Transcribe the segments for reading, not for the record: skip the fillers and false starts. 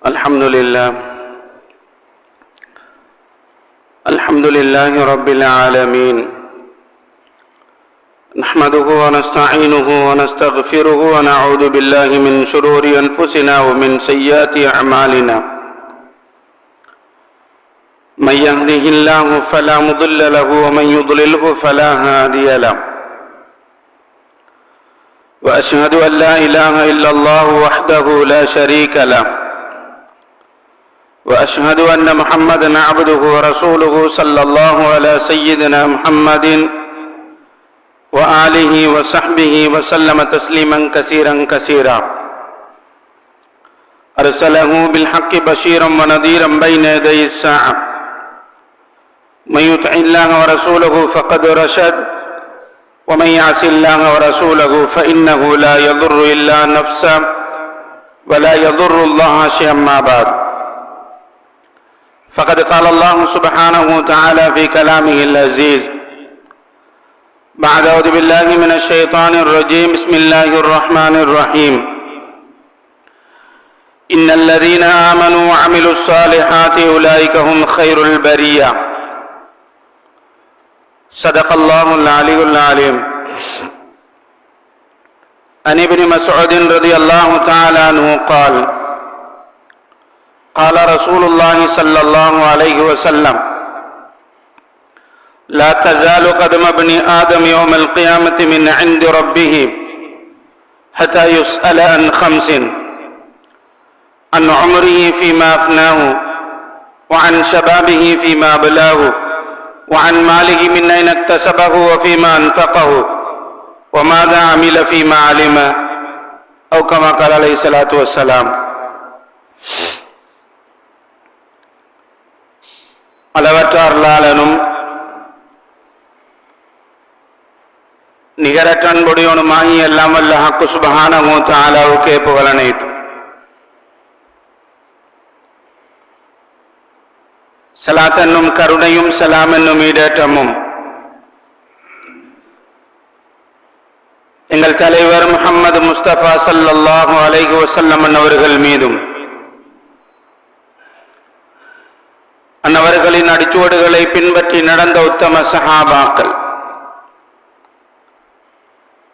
الحمد لله رب العالمين، نحمده ونستعينه ونستغفره ونعوذ بالله من شرور أنفسنا ومن سيئات أعمالنا. من يهده الله فلا مضل له ومن يضلله فلا هادي له. وأشهد أن لا إله إلا الله وحده لا شريك له، وأشهد أن محمدًا عبده ورسوله صلى الله على سيدنا محمد وآله وصحبه وسلم تسليمًا كثيرًا كثيرًا. أرسله بالحق بشيرًا ونذيرًا بين يدي الساعة. من يطع الله ورسوله فقد رشد، ومن يعص الله ورسوله فإنه لا يضر إلا نفسه ولا يضر الله شيئا. ما بعد، فقد قال الله سبحانه وتعالى في كلامه العزيز بعد أعوذ بالله من الشيطان الرجيم. بسم الله الرحمن الرحيم. إن الذين آمنوا وعملوا الصالحات أولئك هم خير البرية. صدق الله العلي العليم. عن ابن مسعود رضي الله تعالى عنه قال: قال رسول الله صلى الله عليه وسلم: لا تزال قدم ابن آدم يوم القيامة من عند ربه حتى يسأل عن خمس: عن عمره فيما أفناه، وعن شبابه فيما بلاه، وعن ماله من أين اكتسبه وفيما أنفقه، وماذا عمل فيما علم، أو كما قال عليه الصلاة والسلام. அளவற்ற அருளாளனும் நிகரற்ற அன்புடையவனுமாகி எல்லாம் வல்ல ஹக்கு சுப்ஹானஹு வ தஆலாவுக்கே புகழ் அனைத்தும். ஸலாத் என்னும் கருணையும் சலாம் என்னும் ஈடேற்றமும் எங்கள் தலைவர் முஹம்மது முஸ்தபா ஸல்லல்லாஹு அலைஹி வஸல்லம் அவர்கள் மீதும் அன்னவர்களின் அடிச்சுவடுகளை பின்பற்றி நடந்த உத்தம சஹாபாக்கள்,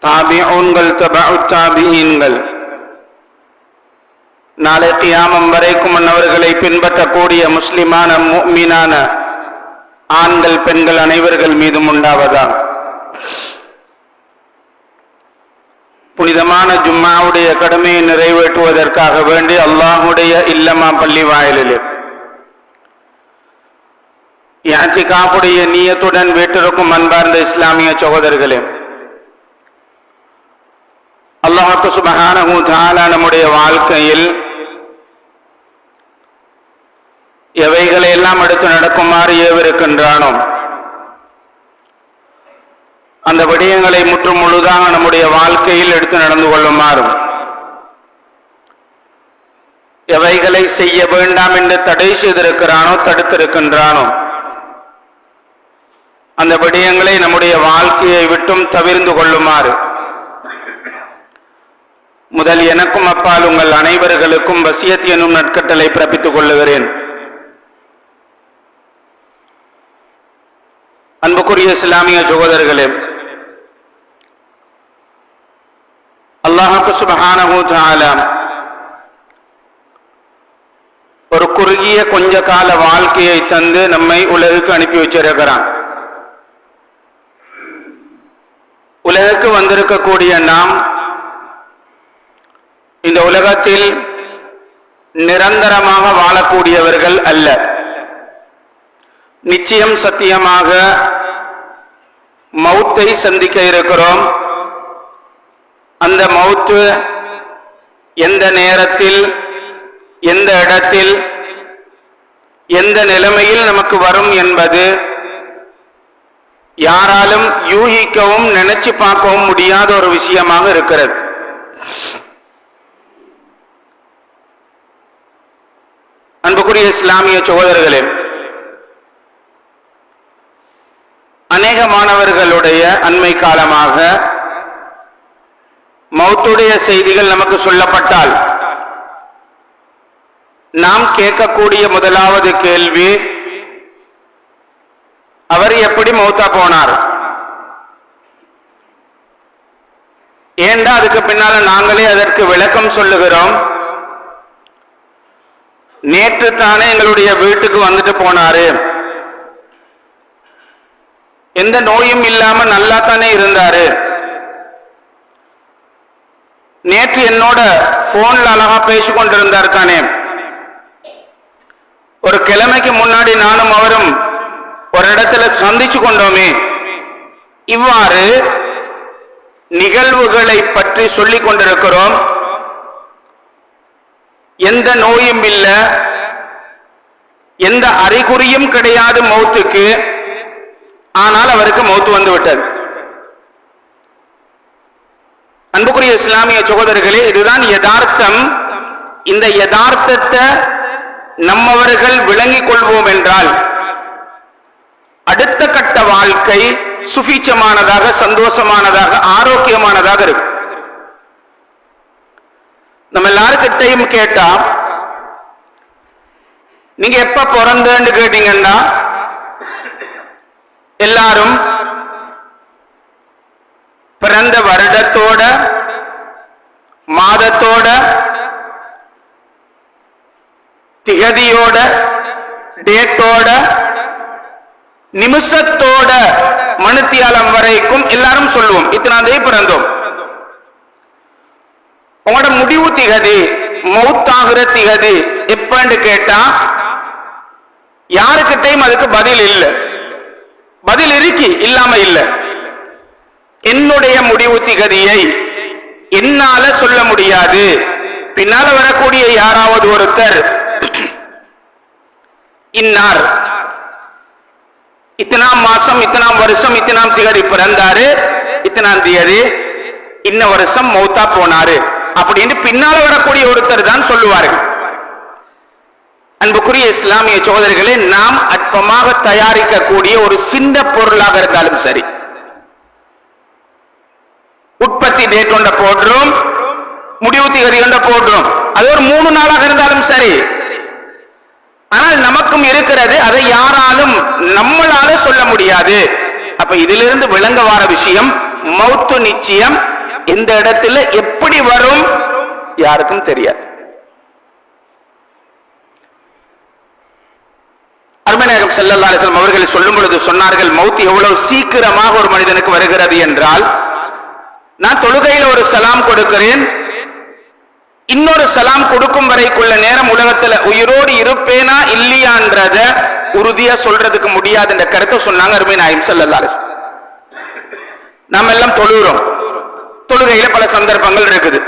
தாபிஊன்கள், தபஉ தாபிஈன்கள், நாளை கியாமம் வரைக்கும் அன்னவர்களை பின்பற்றக்கூடிய முஸ்லிமான முஃமினான ஆண்கள் பெண்கள் அனைவர்கள் மீதும் உண்டாவதா. புனிதமான ஜும்மாவுடைய கடமையை நிறைவேற்றுவதற்காக வேண்டி அல்லாஹுடைய இல்லமா பள்ளி வாயிலில் இஅ்திகாஃபுடைய நியத்துடன் வீட்டிற்கும் அன்பார்ந்த இஸ்லாமிய சகோதரர்களே, அல்லாஹ் சுப்ஹானஹு வ தஆலா நம்முடைய வாழ்க்கையில் எவைகளை எல்லாம் எடுத்து நடக்குமாறு ஏவிருக்கின்றானோ அந்த விடயங்களை முற்றும் முழுதாக நம்முடைய வாழ்க்கையில் எடுத்து நடந்து கொள்ளுமாறும், எவைகளை செய்ய வேண்டாம் என்று தடை செய்திருக்கிறானோ தடுத்திருக்கின்றானோ அந்த விடயங்களை நம்முடைய வாழ்க்கையை விட்டும் தவிர்ந்து கொள்ளுமாறு முதல் எனக்கும் அப்பால் உங்கள் அனைவர்களுக்கும் வசியத் எனும் நற்கட்டளை பிறப்பித்துக் கொள்ளுகிறேன். அன்புக்குரிய இஸ்லாமிய சகோதரர்களே, அல்லாஹ் சுப்ஹானஹு வ தஆலா ஒரு குறுகிய கொஞ்ச கால வாழ்க்கையை தந்து நம்மை உலகுக்கு அனுப்பி வச்சிருக்கிறான். உலகுக்கு வந்திருக்கக்கூடிய நாம் இந்த உலகத்தில் நிரந்தரமாக வாழக்கூடியவர்கள் அல்ல. நிச்சயம் சத்தியமாக மௌத்தை சந்திக்க இருக்கிறோம். அந்த மௌத்து எந்த நேரத்தில், எந்த இடத்தில், எந்த நிலைமையில் நமக்கு வரும் என்பது யாராலும் யூகிக்கவும் நினைச்சு பார்க்கவும் முடியாத ஒரு விஷயமாக இருக்கிறது. அன்புக்குரிய இஸ்லாமிய சகோதரர்களே, அநேக மாணவர்களுடைய அண்மை காலமாக மௌத்துடைய செய்திகள் நமக்கு சொல்லப்பட்டால் நாம் கேட்கக்கூடிய முதலாவது கேள்வி, அவர் எப்படி மௌத்தா போனார்? ஏண்டா அதுக்கு பின்னால நாங்களே அதற்கு விளக்கம் சொல்லுகிறோம். நேற்று தானே எங்களுடைய வீட்டுக்கு வந்துட்டு போனாரு, எந்த நோயும் இல்லாம நல்லா தானே இருந்தாரு, நேற்று என்னோட போன்ல அழகா பேசிக்கொண்டிருந்தார் தானே, ஒரு கிழமைக்கு முன்னாடி நானும் அவரும் ஒரு இடத்துல சந்திச்சு கொண்டோமே, இவ்வாறு நிகழ்வுகளை பற்றி சொல்லிக் கொண்டிருக்கிறோம். எந்த நோயும் இல்ல, எந்த அறிகுறியும் கிடையாது மௌத்துக்கு, ஆனால் அவருக்கு மௌத்து வந்து விட்டது. அன்புக்குரிய இஸ்லாமிய சகோதரர்களே, இதுதான் யதார்த்தம். இந்த யதார்த்தத்தை நம்மவர்கள் விளங்கிக் கொள்வோம் என்றால் அடுத்த கட்ட வாழ்க்கை சுபீட்சமானதாக, சந்தோஷமானதாக, ஆரோக்கியமானதாக இருக்கு. நம்ம எல்லாருக்கிட்டையும் கேட்டா, நீங்க எப்ப பிறந்தன்னு கேட்டீங்கன்னா எல்லாரும் பிறந்த வருடத்தோட, மாதத்தோட, திகதியோட, டேட்டோட, நிமிஷத்தோட, மணித்தியாலம் வரைக்கும் எல்லாரும் சொல்லுவோம் இத்தனாம் தேதி பிறந்தோம். உங்களோட முடிவு திகதி, மௌத்தாகிற திகதி எப்பன்னு கேட்டா யாருக்கிட்டையும் அதுக்கு பதில் இல்லை. பதில் இருக்கு, இல்லாம இல்ல. என்னுடைய முடிவு திகதியை என்னால சொல்ல முடியாது. பின்னால வரக்கூடிய யாராவது ஒருத்தர் இன்னார் இத்தனாம் மாசம், இத்தனாம் வருஷம், இத்தனாம் திகதி பிறந்தாரு, இத்தனாம் தேதி இன்ன வருஷம் மௌத்தா போனாரு அப்படின்னு பின்னால வரக்கூடிய ஒருத்தர் தான் சொல்லுவார்கள். அன்புக்குரிய இஸ்லாமிய சகோதரர்களே, நாம் அற்பமாக தயாரிக்கக்கூடிய ஒரு சின்ன பொருளாக இருந்தாலும் சரி, உற்பத்தி டேட் ஒன்றை போடுறோம், முடிவு திகதி ஒன்றை போடுறோம், அது ஒரு 3 நாளாக இருந்தாலும் சரி, ஆனால் நமக்கும் இருக்கிறது, அதை யாராலும் நம்மளால சொல்ல முடியாது. அப்ப இதிலிருந்து விளங்க வர விஷயம், மௌத்து நிச்சயம். எந்த இடத்துல எப்படி வரும் யாருக்கும் தெரியாது. அருமைநாயகம் ஸல்லல்லாஹு அலைஹி வஸல்லம் அவர்கள் சொல்லும் பொழுது சொன்னார்கள், மௌத் எவ்வளவு சீக்கிரமாக ஒரு மனிதனுக்கு வருகிறது என்றால், நான் தொழுகையில் ஒரு சலாம் கொடுக்கிறேன், இன்னொரு சலாம் கொடுக்கும் வரைக்குள்ள நேரம் உலகத்துல உயிரோடு இருப்பேனா இல்லையான்றத உறுதியா சொல்றதுக்கு முடியாது என்ற கருத்தை சொன்னாங்க அருமைநாயகம் ஸல்லல்லாஹு அலைஹி வஸல்லம். நாம் எல்லாம் தொழுகிறோம், தொழுகையில பல சந்தர்ப்பங்கள் இருக்குது.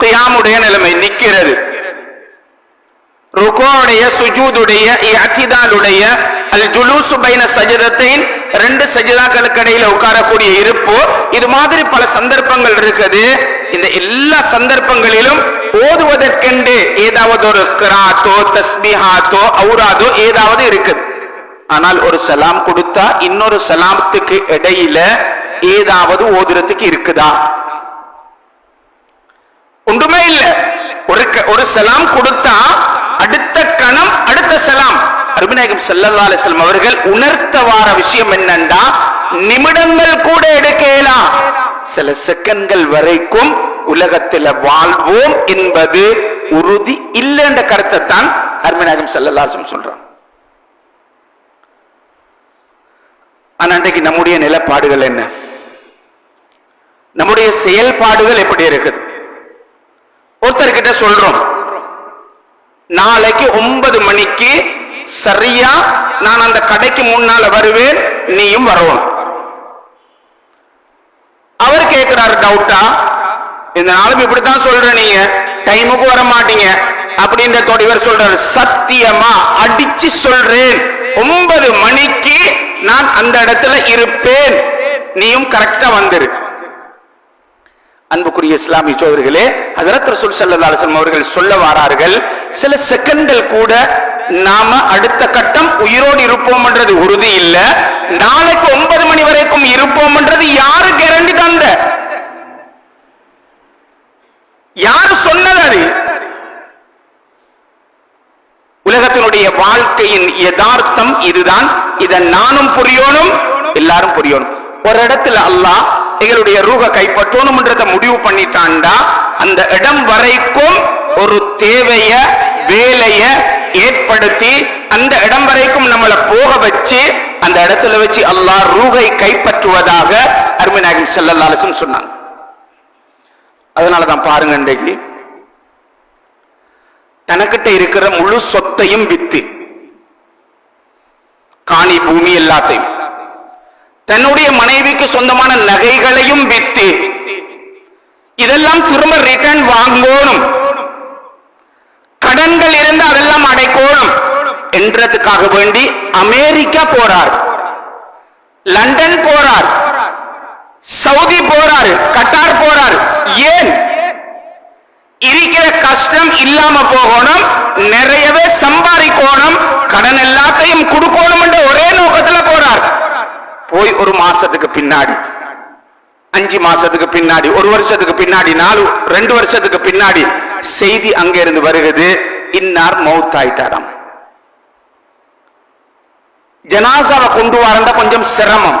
கியாமுடைய நிலைமை, நிக்கிறது, ருகூடைய, சுஜூதுடைய, இஅ்திதாலுடைய, அல் ஜுலூஸ் பைன சஜதத்தைன், 2 சஜதாக்களுக்கு இடையில உட்காரக்கூடிய இருப்பு, இது மாதிரி பல சந்தர்ப்பங்கள் இருக்குது. இந்த எல்லா சந்தர்ப்பங்களிலும் ஓதுவதற்கென்று ஏதாவது ஒரு கிராத்தோ, தஸ்பீஹாத்தோ, ஔராதோ ஏதாவது இருக்குது. ஆனால் ஒரு சலாம் கொடுத்தா இன்னொரு சலாமத்துக்கு இடையில ஏதாவது ஓதுறதுக்கு இருக்குதா? ஒன்றுமே இல்லை. ஒரு சலாம் கொடுத்தா அடுத்த கணம் அடுத்த சலாம். அருமைநாயகம் ஸல்லல்லாஹு அலைஹி வஸல்லம் அவர்கள் உணர்த்த வார விஷயம் என்னன்னா, நிமிடங்கள் கூட எடுக்கலாம், சில செகண்ட்கள் வரைக்கும் உலகத்தில் வாழ்வோம் என்பது உறுதி இல்லை என்ற கருத்தை தான் அருமைநாயகம் ஸல்லல்லாஹு அலைஹி வஸல்லம் சொல்றாங்க. ஆனா இன்றைக்கு நம்முடைய நிலைப்பாடுகள் என்ன, நம்முடைய செயல்பாடுகள் எப்படி இருக்குது? ஒருத்தர்கிட்ட சொல்றோம், நாளைக்கு 9 மணிக்கு சரியா நான் அந்த கடைக்கு முன்னால வருவேன், நீயும் வரணும். அவர் கேட்கிறார் டவுட்டா, இந்த நாளும் இப்படித்தான் சொல்ற, நீங்க டைமுக்கு வர மாட்டீங்க அப்படின்ற இவர் சொல்றாரு, சத்தியமா அடிச்சு சொல்றேன், 9 மணிக்கு நான் அந்த இடத்துல இருப்பேன், நீயும் கரெக்டா வந்துரு. அன்புக்குரிய இஸ்லாமிய சகோதரர்களே, ஹஜ்ரத் ரசூல் ஸல்லல்லாஹு அலைஹி வஸல்லம் அவர்கள் சொல்ல வாரார்கள், சில செகண்ட்கள் கூட நாம அடுத்த கட்டம் உயிரோடு இருப்போம் என்றது உறுதி இல்ல, நாளைக்கு 9 மணி வரைக்கும் இருப்போம் என்றது யாரு கேரண்டி தந்த? யாரு சொன்னது? அது வாழ்க்கையின் யதார்த்தம் இதுதான். இதை நானும் புரியணும், எல்லாரும் புரியணும். ஒரு இடத்துல அல்லாஹ் எங்களுடைய ரூஹ கைப்பற்றணும்ன்றத முடிவு பண்ணிட்டான்டா, அந்த இடம் வரைக்கும் ஒரு தேவைய வேலைய ஏற்படுத்தி அந்த இடம் வரைக்கும் நம்மளை போக வச்சு அந்த இடத்துல வச்சு அல்லாஹ் ரூஹை கைப்பற்றுவதாக அருமை நாயகம் ஸல்லல்லாஹு அலைஹி வஸல்லம் சொன்னாங்க. அதனாலதான் பாருங்க, இன்றைக்கு தனக்கிட்ட இருக்கிற முழு சொத்தையும் வித்து, காணி பூமி எல்லாத்தையும், தன்னுடைய மனைவிக்கு சொந்தமான நகைகளையும் வித்து, இதெல்லாம் திரும்ப ரிட்டர்ன் வாங்கணும், கடன்கள் இருந்து அதெல்லாம் அடைக்கணும் என்றதுக்காக வேண்டி அமெரிக்கா போறார், லண்டன் போறார், சவுதி போறார், கட்டார் போறார். ஏன்? இருக்கிற கஷ்டம் இல்லாம போகணும், நிறையவே சம்பாதிக்கணும், கடன் எல்லாத்தையும் கொடுக்கணும் என்ற ஒரே நோக்கத்துல போறார். போய் ஒரு மாசத்துக்கு பின்னாடி, 5 மாசத்துக்கு பின்னாடி, 1 வருஷத்துக்கு பின்னாடி, 2 வருஷத்துக்கு பின்னாடி செய்தி அங்க இருந்து வருகிறது, இன்னார் மௌத் ஆயிட்டாராம். ஜனாசாவை கொண்டு வரண்டா கொஞ்சம் சிரமம்.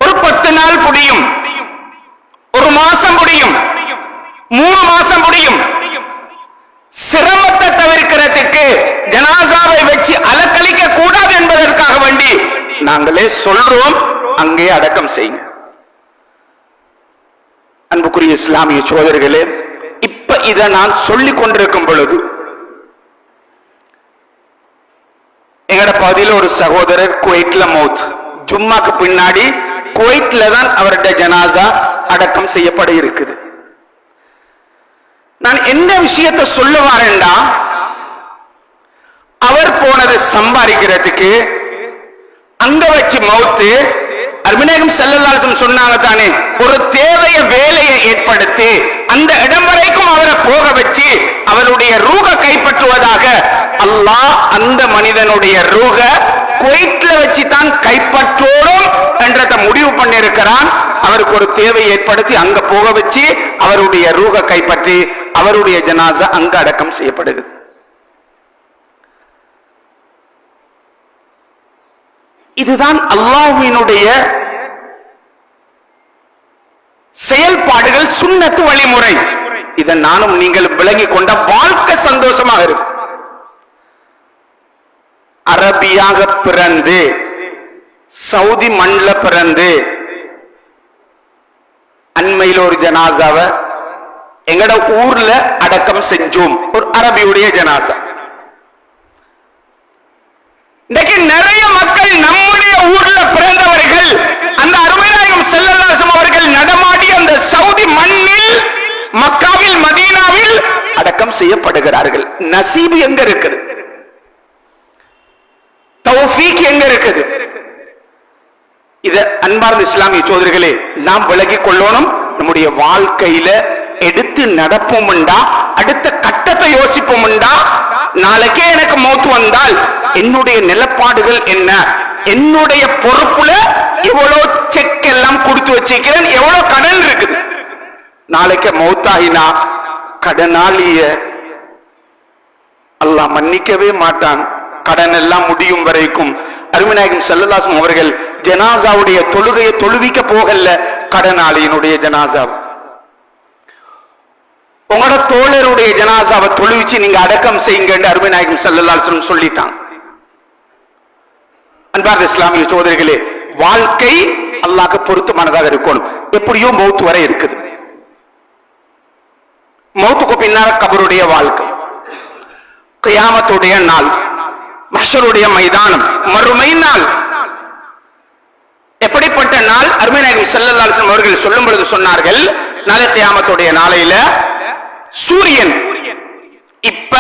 ஒரு 10 நாள் முடியும், 1 மாசம் முடியும், 3 மாசம் முடியும். சிரமத்தை தவிர்க்கிறதுக்கு ஜனாசாவை வச்சு அலக்கழிக்க கூடாது என்பதற்காக வேண்டி நாங்களே சொல்றோம், அங்கே அடக்கம் செய்யுங்க. அன்புக்குரிய இஸ்லாமிய சோதர்களே, இப்ப இதை நான் சொல்லிக் கொண்டிருக்கும் பொழுது எங்கட பகுதியில் ஒரு சகோதரர் குவைட்ல மௌத், ஜும்மாக்கு பின்னாடி குவைட்ல தான் அவருடைய ஜனாசா அடக்கம் செய்யப்பட இருக்குது. நான் என்ன விஷயத்தை சொல்ல வரேன்டா, அவர் போனது சம்பாதிக்கிறதுக்கு, அங்க வச்சு மௌத்து. அருமைநாயகம் ஸல்லல்லாஹு அலைஹி வஸல்லம் சொன்னாங்க தானே, ஒரு தேவைய வேலையை ஏற்படுத்தி அந்த இடம் வரைக்கும் அவரை போக வச்சு அவருடைய ரூஹ கைப்பற்றுவதாக அல்லாஹ் அந்த மனிதனுடைய ரூஹ குவைட்ல வச்சு தான் கைப்பற்றோடும் என்றதை முடிவு பண்ணியிருக்கிறான். அவருக்கு ஒரு தேவை ஏற்படுத்தி அங்க போக வச்சு அவருடைய ரூஹ கைப்பற்றி அவருடைய ஜனாசா அங்க அடக்கம் செய்யப்படுகிறது. இதுதான் அல்லாஹ்வினுடைய செயல்பாடுகள், சுன்னத்து வழிமுறை. இதை நானும் நீங்களும் விளங்கி கொண்ட வாழ்க்கை சந்தோஷமாக இருக்கும். அரபியாக பிறந்து சவுதி மண்ல பிறந்து அண்மையில் ஒரு ஜனாசாவை எங்கட ஊர்ல அடக்கம் செஞ்சோம், ஒரு அரபியுடைய ஜனாசா. இன்னைக்கு நிறைய மக்கள் நம்முடைய ஊர்ல பிறந்தவர்கள் அந்த அருமைநாயகம் ஸல்லல்லாஹு அலைஹி வஸல்லம் அவர்கள் நடமாடி அந்த சவுதி மண்ணில், மக்காவில், மதீனாவில் அடக்கம் செய்யப்படுகிறார்கள். நசீப் எங்க இருக்குது? தௌஃபீக் எங்க இருக்குது? இத அன்பார்ந்த இஸ்லாமிய சோதரிகளே நாம் விளங்கிக் கொள்ளணும். நம்முடைய வாழ்க்கையில எடுத்து நடப்போம்டா, அடுத்த கட்டத்தை யோசிப்போம்டா, நாளைக்கே எனக்கு மௌத் வந்தால் என்னுடைய நிலப்பாடுகள் என்ன, என்னுடைய பொறுப்புல எவ்வளவு செக் எல்லாம் கொடுத்து வச்சிருக்கிறேன், எவ்வளவு கடன் இருக்குது, நாளைக்கு மௌத்தாகினா கடனாளிய அல்லாஹ் மன்னிக்கவே மாட்டான். கடன் எல்லாம் முடியும் வரைக்கும் அருமைநாயகம் ஸல்லல்லாஹு அலைஹி வஸல்லம் அவர்கள் ஜனாசாவுடைய தொழுகையை தொழுவிக்க போகல, கடனாளியினுடைய ஜனாசா, உங்களோட தோழருடைய ஜனாசாவை தொழுவிச்சு நீங்க அடக்கம் செய்யுங்க அருமைநாயகம் ஸல்லல்லாஹு அலைஹி வஸல்லம் சொல்லிட்டாங்க. அன்பார்ந்த இஸ்லாமிய சோதரிகளே, வாழ்க்கை அல்லாஹ்க்கு பொருத்தமானதாக இருக்கணும். எப்படியோ மௌத் வரை இருக்குது. மௌத்துக்கு பின்னால கபருடைய வாழ்க்கை, கியாமத்துடைய நாள், மஹ்ஷருடைய மைதானம், மறுமை நாள். எப்படிப்பட்ட நாள்? அருமைநாயகம் ஸல்லல்லாஹு அலைஹி வஸல்லம் அவர்கள் சொல்லும் பொழுது சொன்னார்கள், நாளை கியாமத்துடைய நாளையில சூரியன் இப்ப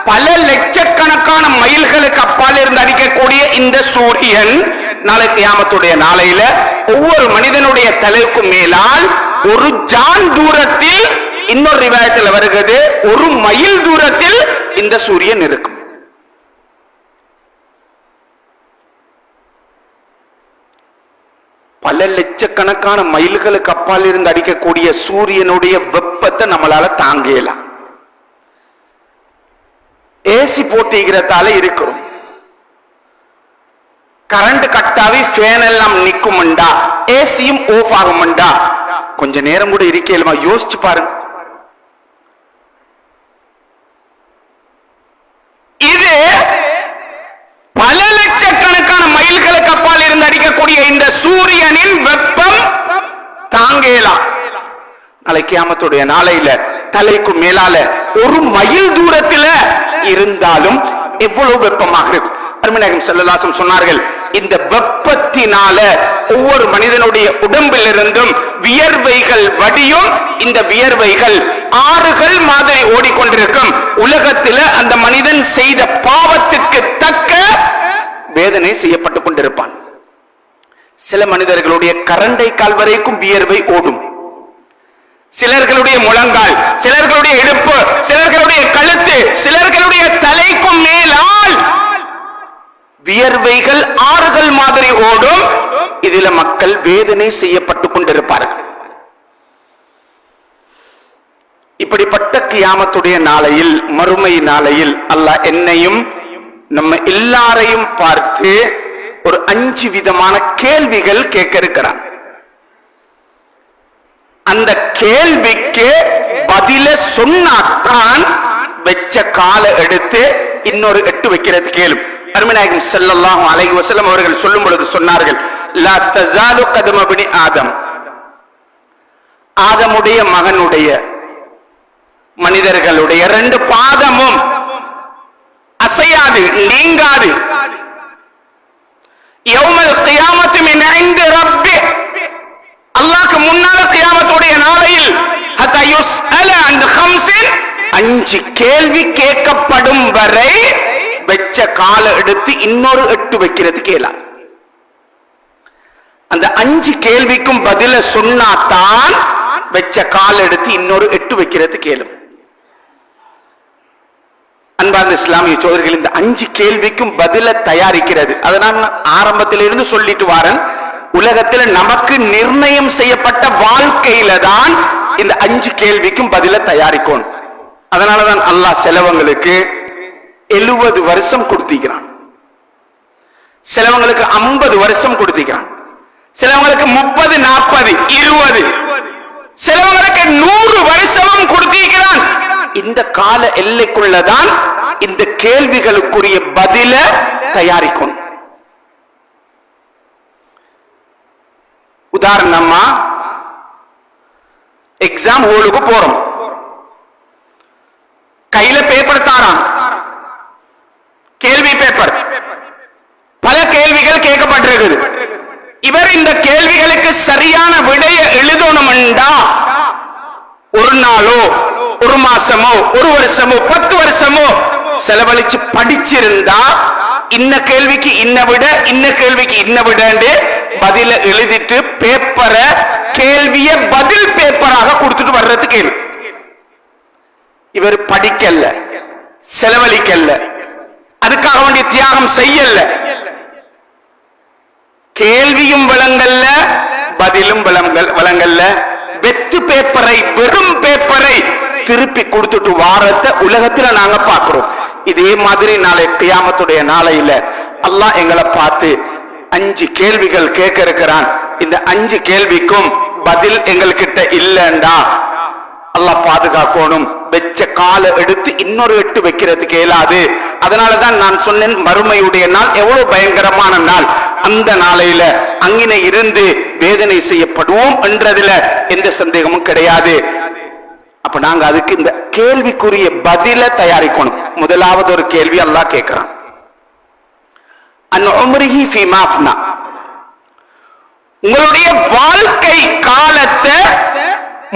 பல லட்சக்கணக்கான மைல்களுக்கு அப்பால் இருந்து அடிக்கக்கூடிய இந்த சூரியன் நாளை கியாமத்துடைய நாளையில ஒவ்வொரு மனிதனுடைய தலைக்கு மேலால் ஒரு ஜான் தூரத்தில், இன்னொரு ரிவாயத்தில் வருகிறது 1 மைல் தூரத்தில் இந்த சூரியன் இருக்கும். பல லட்சக்கணக்கான மைல்களுக்கு அப்பால் இருந்து அடிக்கக்கூடிய சூரியனுடைய வெப்பத்தை நம்மளால தாங்கலாம். ஏசி போட்டிக்கிறதால இருக்கிறோம். கரண்ட் கட்டாவி ஃபேன் எல்லாம் நிக்கும்டா, ஏசியும் ஆஃப் ஆகும்டா, கொஞ்ச நேரம் கூட இருக்கேலுமா? யோசிச்சு பாருங்க. இது பல லட்சக்கணக்கான மைல்களுக்கு அப்பால் இருந்து அடிக்கக்கூடிய இந்த சூரியனின் வெப்பம் தாங்கலாம். நாளை கியாமத்துடைய நாளையில தலைக்கு மேலால ஒரு மைல் தூரத்தில் இருந்தாலும் எவ்வளவு வெப்பமாக இருக்கும். அருமைநாயகம் ஸல்லல்லாஹு அலைஹி வஸல்லம் சொன்னார்கள், இந்த வெப்பத்தினால ஒவ்வொரு மனிதனுடைய உடம்பில் இருந்தும் வியர்வைகள் வடியும். இந்த வியர்வைகள் ஆறுகள் மாதிரி ஓடிக்கொண்டிருக்கும். உலகத்தில் அந்த மனிதன் செய்த பாவத்துக்கு தக்க வேதனை செய்யப்பட்டுக் கொண்டிருப்பான். சில மனிதர்களுடைய கரண்டை கால் வரைக்கும் வியர்வை ஓடும். சிலர்களுடைய முழங்கால், சிலர்களுடைய இடுப்பு, சிலர்களுடைய கழுத்து, சிலர்களுடைய தலைக்கும் மேலால் வியர்வைகள் ஆறுகள் மாதிரி ஓடும். இதில மக்கள் வேதனை செய்யப்பட்டுக் கொண்டிருப்பார்கள். இப்படிப்பட்ட கியாமத்துடைய நாளையில், மறுமை நாளையில் அல்லாஹ் என்னையும் நம்ம எல்லாரையும் பார்த்து ஒரு 5 விதமான கேள்விகள் கேட்க இருக்கிறான். அந்த கேள்விக்கு பதில சொன்னாத்தான் வெச்ச கால எடுத்து இன்னொரு 8 வைக்கிறது கேள்வி. அருமைநாயகம் ஸல்லல்லாஹு அலைஹி வஸல்லம் அவர்கள் சொல்லும் பொழுது சொன்னார்கள், லா தஸாலு கதம பினி ஆதம், ஆதமுடைய மகனுடைய மனிதர்களுடைய 2 பாதமும் அசையாது, நீங்காது. யௌமல் கியாமத்து மின் இன்தி ரப்பி, அல்லாஹ்க்கு முன்னால கியாமத்துடைய நாளையில் ஹத்தா யுஸ்அல அன் ஹம்ஸின், 5 கேள்வி கேட்கப்படும் வரை வெச்ச கால எடுத்து இன்னொரு 8 வைக்கிறது கேளா. அந்த 5 கேள்விக்கும் பதில சொன்னாதான் வெச்ச கால எடுத்து இன்னொரு 8 வைக்கிறது கேளும். அன்பார்ந்த இஸ்லாமிய சோதரிகள், இந்த 5 கேள்விக்கும் பதில தயாரிக்கிறது. அதை நான் ஆரம்பத்திலிருந்து சொல்லிட்டு வாரன். உலகத்தில் நமக்கு நிர்ணயம் செய்யப்பட்ட வாழ்க்கையில தான் இந்த 5 கேள்விக்கும் பதில தயாரிக்கணும். அதனாலதான் அல்லாஹ் சிலவங்களுக்கு 70 வருஷம் கொடுத்திருக்கிறான், சிலவங்களுக்கு 50 வருஷம் கொடுத்திருக்கிறான், சிலவங்களுக்கு 30, 40, 20, சிலவங்களுக்கு 100 வருஷமும் கொடுத்திருக்கிறான். இந்த கால எல்லைக்குள்ளதான் இந்த கேள்விகளுக்குரிய பதில தயாரிக்கணும். உதாரணமா எக்ஸாம் ஹோலுக்கு போறோம், கையில பேப்பர் தாரான், கேள்வி பேப்பர், பல கேள்விகள் கேட்கப்பட்டிருக்குது. இவர் இந்த கேள்விகளுக்கு சரியான விடைய எழுதணும்டா ஒரு நாளோ, ஒரு மாசமோ, ஒரு வருஷமோ, 10 வருஷமோ செலவழிச்சு படிச்சிருந்தா இன்ன கேள்விக்கு இன்ன விட, இன்ன கேள்விக்கு இன்ன விட பதில எழுதிட்டு பேப்பரை கேள்விய பதில் பேப்பராக கொடுத்துட்டு வர்றது கேள்வி. இவர் படிக்கல, செலவழிக்கல, அதுக்காக வேண்டிய தியாகம் செய்யல, கேள்வியும் வழங்கல்ல, பதிலும் வழங்கல்ல, வெற்று பேப்பரை, வெறும் பேப்பரை திருப்பி கொடுத்துட்டு வாரத்தை உலகத்துல நாங்க பார்க்கிறோம். இதே மாதிரி நாளை கியாமத்துடைய நாளையில அல்லாஹ் எங்களை பார்த்து 5 கேள்விகள் கேட்க இருக்கிறான். இந்த 5 கேள்விக்கும் பதில் எங்கள்கிட்ட இல்லண்டா அல்லாஹ் பாதுகாக்கணும். வெச்ச கால எடுத்து இன்னொரு 8 வைக்கிறதுக்கு இயலாது. அதனாலதான் நான் சொன்னேன், மறுமையுடைய நாள் எவ்வளவு பயங்கரமான நாள். அந்த நாளையில அங்கினை இருந்து வேதனை செய்யப்படுவோம் என்றதுல எந்த சந்தேகமும் கிடையாது. அப்ப நாங்க அதுக்கு இந்த கேள்விக்குரிய பதில தயாரிக்கணும். முதலாவது ஒரு கேள்வி அல்லாஹ் கேட்கிறான், உங்களுடைய வாழ்க்கை காலத்தை,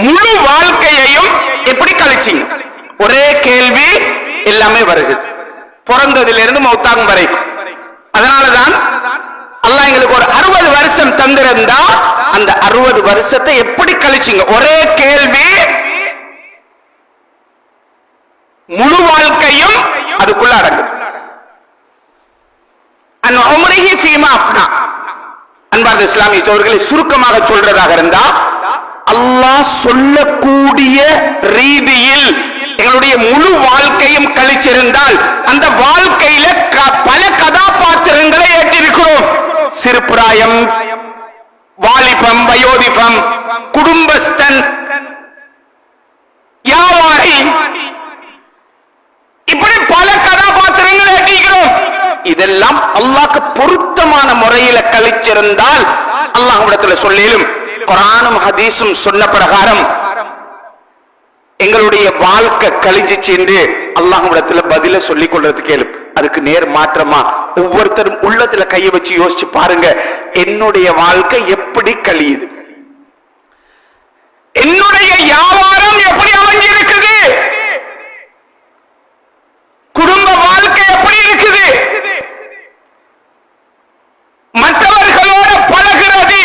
முழு வாழ்க்கையையும் எப்படி கழிச்சீங்க? ஒரே கேள்வி எல்லாமே வருகிறது, பிறந்ததிலிருந்து மௌத்தாகும் வரைக்கும். அதனாலதான் அல்லாஹ் எங்களுக்கு ஒரு 60 வருஷம் தந்திருந்தா அந்த 60 வருஷத்தை எப்படி கழிச்சீங்க? ஒரே கேள்வி, முழு வாழ்க்கையும் அதுக்குள்ள அடங்குது. அன்பார்ந்த இஸ்லாமிய சகோதரர்களை, சுருக்கமாக சொல்றதாக இருந்தா அல்லாஹ் சொல்லக்கூடிய ரீதியில் தங்களுடைய முழு வாழ்க்கையும் கழிச்சிருந்தால் அந்த வாழ்க்கையில பல கதாபாத்திரங்களை ஏற்றிருக்கிறோம். சிறுபிராயம், வாலிபம், வயோதிபம், குடும்பஸ்தன், வியாபாரி, இப்படி பல கதாபாத்திரங்களை ஏற்றிருக்கிறோம். இதெல்லாம் அல்லாஹ்க்கு பொருத்தமான முறையில கழிச்சிருந்தால் அல்லாஹ்விடத்தில் சொல்லிலும் குர்ஆனும் ஹதீஸும் சொன்ன பிரகாரம் எங்களுடைய வாழ்க்கை கழிஞ்சிச்சு என்று அல்லாஹ்விடத்தில் பதில சொல்லிக் கொள்றது கேளு. அதுக்கு நேர் மாற்றமா ஒவ்வொருத்தரும் உள்ளத்துல கையை வச்சு யோசிச்சு பாருங்க, என்னுடைய வாழ்க்கை எப்படி கழியுது, என்னுடைய வியாபாரம் எப்படி அமைஞ்சிருக்குது, குடும்ப வாழ்க்கை எப்படி இருக்குது, மற்றவர்களோட பழகிறது,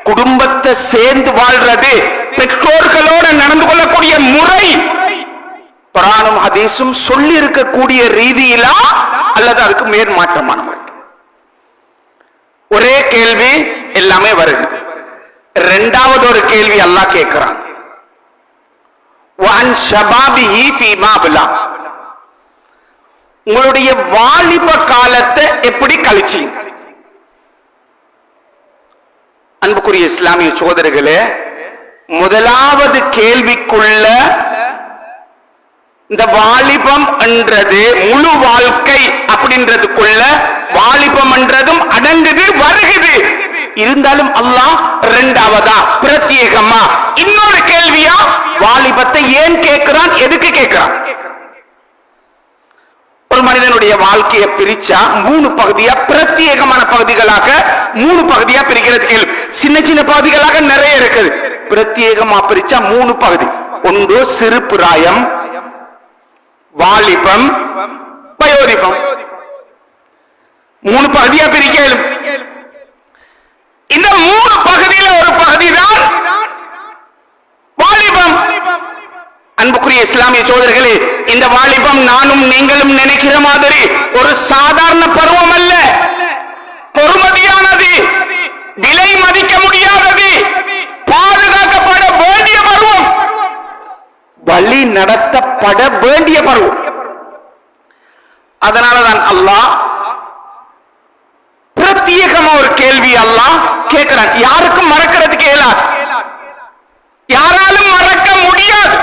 குடும்பத்தை சேர்ந்து வாழ்றது, பெற்றோர்களோட நடந்து கொள்ளக்கூடிய முறை குர்ஆனும் ஹதீஸும் சொல்லி இருக்கக்கூடிய ரீதியிலா அல்லது அதுக்கு மேற்மாற்றமான முறை? ஒரே கேள்வி எல்லாமே வருகிறது. இரண்டாவது ஒரு கேள்வி அல்லாஹ் கேட்கிறான், வஅன் ஷபாபிஹி ஃபீமா பலா, உங்களுடைய வாலிப காலத்தை எப்படி கழிச்சீங்க? அன்புக்குரிய இஸ்லாமிய சகோதரர்களே, முதலாவது கேள்விக்குள்ள இந்த வாலிபம் என்றது முழு வாழ்க்கை அப்படின்றதுக்குள்ள வாலிபம் என்றதும் அடங்குது, வருகுது. இருந்தாலும் அல்லாஹ் இரண்டாவதா பிரத்யேகமா இன்னொரு கேள்வியா வாலிபத்தை ஏன் கேட்கிறான், எதுக்கு கேட்கிறான்? ஒரு மனிதனுடைய வாழ்க்கையை பிரிச்சா மூணு பகுதியா, பிரத்யேகமான பகுதிகளாக மூணு பகுதியா பிரிக்கிறது கேள்வி. சின்ன சின்ன பகுதிகளாக நிறைய இருக்குது, பிரத்யேகமா பிரிச்சா மூணு பகுதி. ஒன்று சிறு பிராயம், வாலிபம், வயோதிபம். மூணு பகுதியா பிரிக்கலும். இந்த மூணு பகுதியில ஒரு பகுதி தான் வாலிபம். அன்புக்குரிய இஸ்லாமிய சகோதரர்களே, இந்த வாலிபம் நானும் நீங்களும் நினைக்கிற மாதிரி ஒரு சாதாரண பருவம் அல்ல, பொறுமதியானது, விலை மதிக்க முடியாதது, பாதுகாக்கப்பட வேண்டிய பருவம், வழி நடத்தப்பட வேண்டிய பருவம். அதனாலதான் அல்லாஹ் பிரத்யேகமா ஒரு கேள்வி அல்லாஹ் கேட்கிறான். யாருக்கும் மறக்கிறதுக்கு இயலாது, யாராலும் மறக்க முடியாது.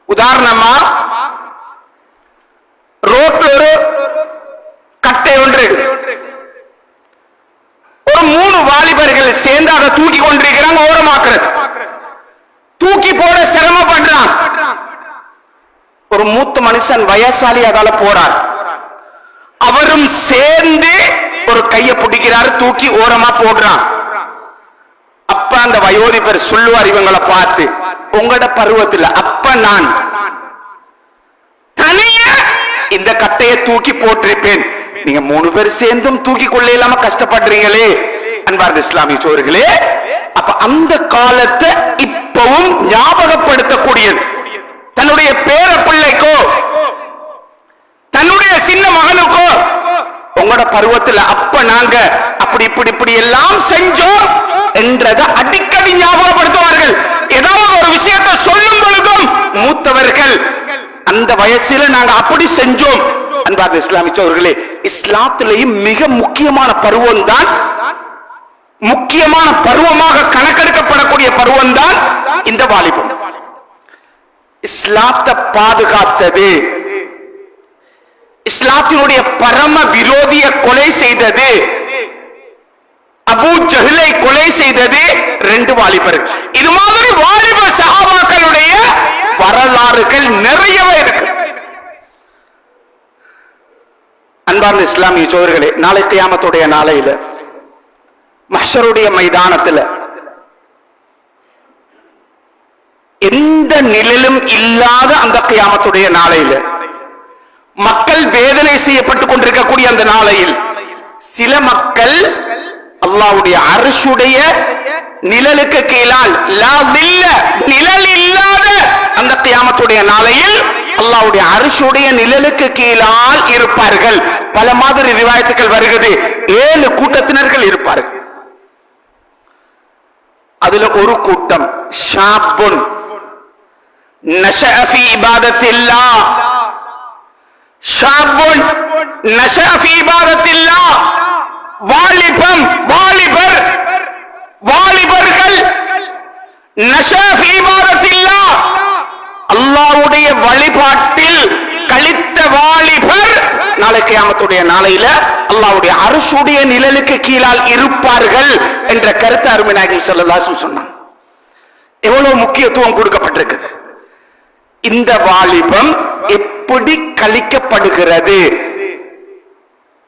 உதாரணமா ரோட்ல ஒரு கட்டை ஒன்று, ஒரு மூணு வாலிபர்கள் சேர்ந்து அதை தூக்கி கொண்டிருக்கிறாங்க, ஓரமாக்குறது. தூக்கி போட சிரமப்படுறான். ஒரு மூத்த மனுஷன் வயசாலி அதால போறார், அவரும் சேர்ந்து ஒரு கையை பிடிக்கிறாரு, தூக்கி ஓரமா போடுறான். அப்ப அந்த வயோதிபர் சொல்லுவார் இவங்களை பார்த்து, உங்களோட பருவத்தில் அப்ப நான் தனிய இந்த கட்டையை தூக்கி போட்டிருப்பேன், நீங்க மூணு பேர் சேர்ந்தும் தூக்கி கொள்ள இல்லாம கஷ்டப்படுறீங்களே. அன்பார்ந்த இஸ்லாமிய சகோதரர்களே, அப்ப அந்த காலத்தை இப்பவும் ஞாபகப்படுத்தக்கூடியது. தன்னுடைய பேர பிள்ளைக்கோ தன்னுடைய சின்ன மகனுக்கோ, உங்களோட பருவத்தில் அப்ப நாங்க அப்படி இப்படி இப்படி எல்லாம் செஞ்சோம் என்றதை அடிக்கடி ஞாபகப்படுத்துவார்கள். ஏதாவது ஒரு விஷயத்தை சொல்லும் பொழுதும் மூத்தவர்கள் அந்த வயசுல நாங்க அப்படி செஞ்சோம். அன்பார்ந்த இஸ்லாமிய சகோதரர்களே, இஸ்லாத்திலேயும் மிக முக்கியமான பருவம் தான், முக்கியமான பருவமாக கணக்கெடுக்கப்படக்கூடிய பருவம் தான் இந்த வாலிபம். இஸ்லாத்தை பாதுகாத்தது, இஸ்லாத்தினுடைய பரம விரோதிய கொலை செய்தது, அபூ ஜஹலை கொலை செய்தது ரெண்டு வாலிபர்கள். இது மாதிரி வாலிப சஹாபாக்களுடைய வரலாறுகள் நிறையவே இருக்கு. அன்பார்ந்த இஸ்லாமிய சகோதரர்களே, நாளை கியாமத்துடைய நாளையில மஹ்ஷருடைய மைதானத்தில் எந்த நிழலும் இல்லாத அந்த கியாமத்துடைய நாளையில மக்கள் வேதனை செய்யப்பட்டுக் கொண்டிருக்கக்கூடிய அந்த நாளையில் சில மக்கள் அல்லாஹ்வுடைய அர்ஷுடைய நிழலுக்கு கீழால் நிழல் இல்லாத அந்த கியாமத்துடைய நாளையில் அல்லாஹ்வுடைய அர்ஷுடைய நிழலுக்கு கீழால் இருப்பார்கள். பல மாதிரி ரிவாயத்துகள் வருகிறது, 7 கூட்டத்தினர்கள் இருப்பார்கள். அதுல ஒரு கூட்டம் ஷாபுன், நஷஅ ஃபீ இபாதத்தில்லாஹ், ஷாபுன் நஷஅ ஃபீ இபாதத்தில்லாஹ், வாலிபம் வாலிபர் வாலிபர்கள் நஷஅ ஃபீ இபாதத்தில்லாஹ், அல்லாஹ்வுடைய வழிபாட்டில் கழித்த வாலிபர் நாளை கியாமத்துடைய நாளையில அல்லாஹ்வுடைய அர்ஷுடைய நிழலுக்கு கீழால் இருப்பார்கள் என்ற கருத்து அருமை நாயகம் ஸல்லல்லாஹு அலைஹி வஸல்லம் சொன்னாங்க. எவ்வளவு முக்கியத்துவம் கொடுக்கப்பட்டிருக்குது. இந்த வாலிபம் எப்படி கழிக்கப்படுகிறது?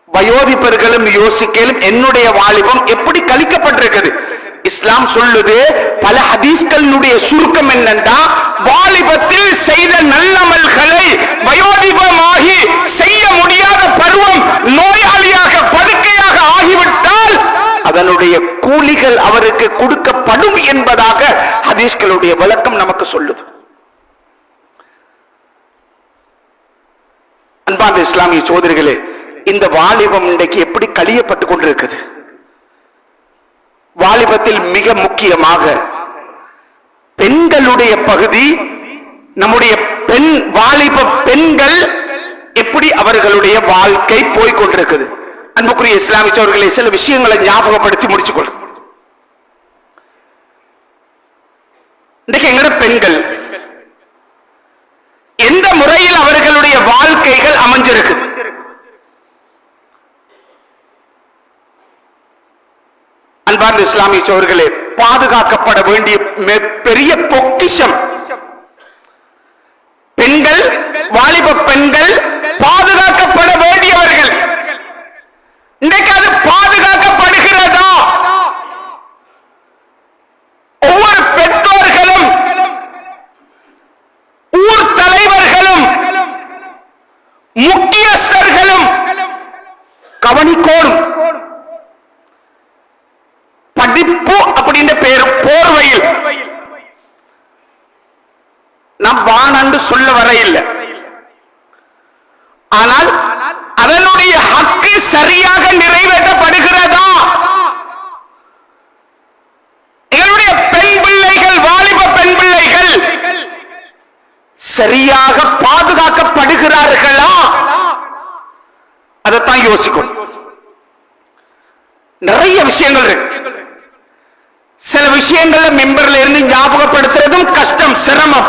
வயோதிபர்களும் யோசிக்கலும் என்னுடைய வாலிபம் எப்படி கழிக்கப்பட்டிருக்கிறது? இஸ்லாம் சொல்லுது, பல ஹதீஸ்களுடைய சுருக்கம் என்னன்னா, வாலிபத்தில் செய்த நல்லமல்களை வயோதிபமாகி செய்ய முடியாத பருவம் நோயாளியாக படுக்கையாக ஆகிவிட்டால் அதனுடைய கூலிகள் அவருக்கு கொடுக்கப்படும் என்பதாக ஹதீஸ்களுடைய விளக்கம் நமக்கு சொல்லுது. அன்பார்ந்த இஸ்லாமிய சகோதரிகளே, இந்த வாலிபம் இன்றைக்கு எப்படி கழியப்பட்டுக் கொண்டிருக்குது? வாலிபத்தில் மிக முக்கியமாக பெண்களுடைய பகுதி, நம்முடைய பெண் வாலிப பெண்கள் எப்படி அவர்களுடைய வாழ்க்கை போய்கொண்டிருக்குது? அன்புக்குரிய இஸ்லாமிய சகோதரர்களே, சில விஷயங்களை ஞாபகப்படுத்தி முடிச்சுக்கொள்ளும். இன்றைக்கு எங்கட பெண்கள் எந்த முறையில் அவர்களுடைய வாழ்க்கைகள் அமைஞ்சிருக்குது? அன்பார்ந்த இஸ்லாமிய சகோதரர்களே, பாதுகாக்கப்பட வேண்டிய பெரிய பொக்கிஷம் பெண்கள், வாலிப பெண்கள் பாதுகாக்கப்பட வேண்டியவர்கள். இன்றைக்கு அது பாதுகாக்கப்படுகிறதா? ஒவ்வொரு பெற்றோர்களும், ஊர் தலைவர்களும், முக்கியஸ்தர்களும் கவனிக்கோணும். படிப்பு அப்படின்ற பேர் போர்வையில் நாம் வானண்டு சொல்ல வர இல்லை. ஆனால் அதனுடைய ஹக்கு சரியாக நிறைவேற்றப்படுகிறதா? எங்களுடைய பெண் பிள்ளைகள், வாலிப பெண் பிள்ளைகள் சரியாக பாதுகாக்கப்படுகிறார்களா? அதைத்தான் யோசிக்கணும். நிறைய விஷயங்கள் இருக்கு. சில விஷயங்கள்ல மெம்பர்ல இருந்து ஞாபகப்படுத்துறதும் கஷ்டம், சிரமம்.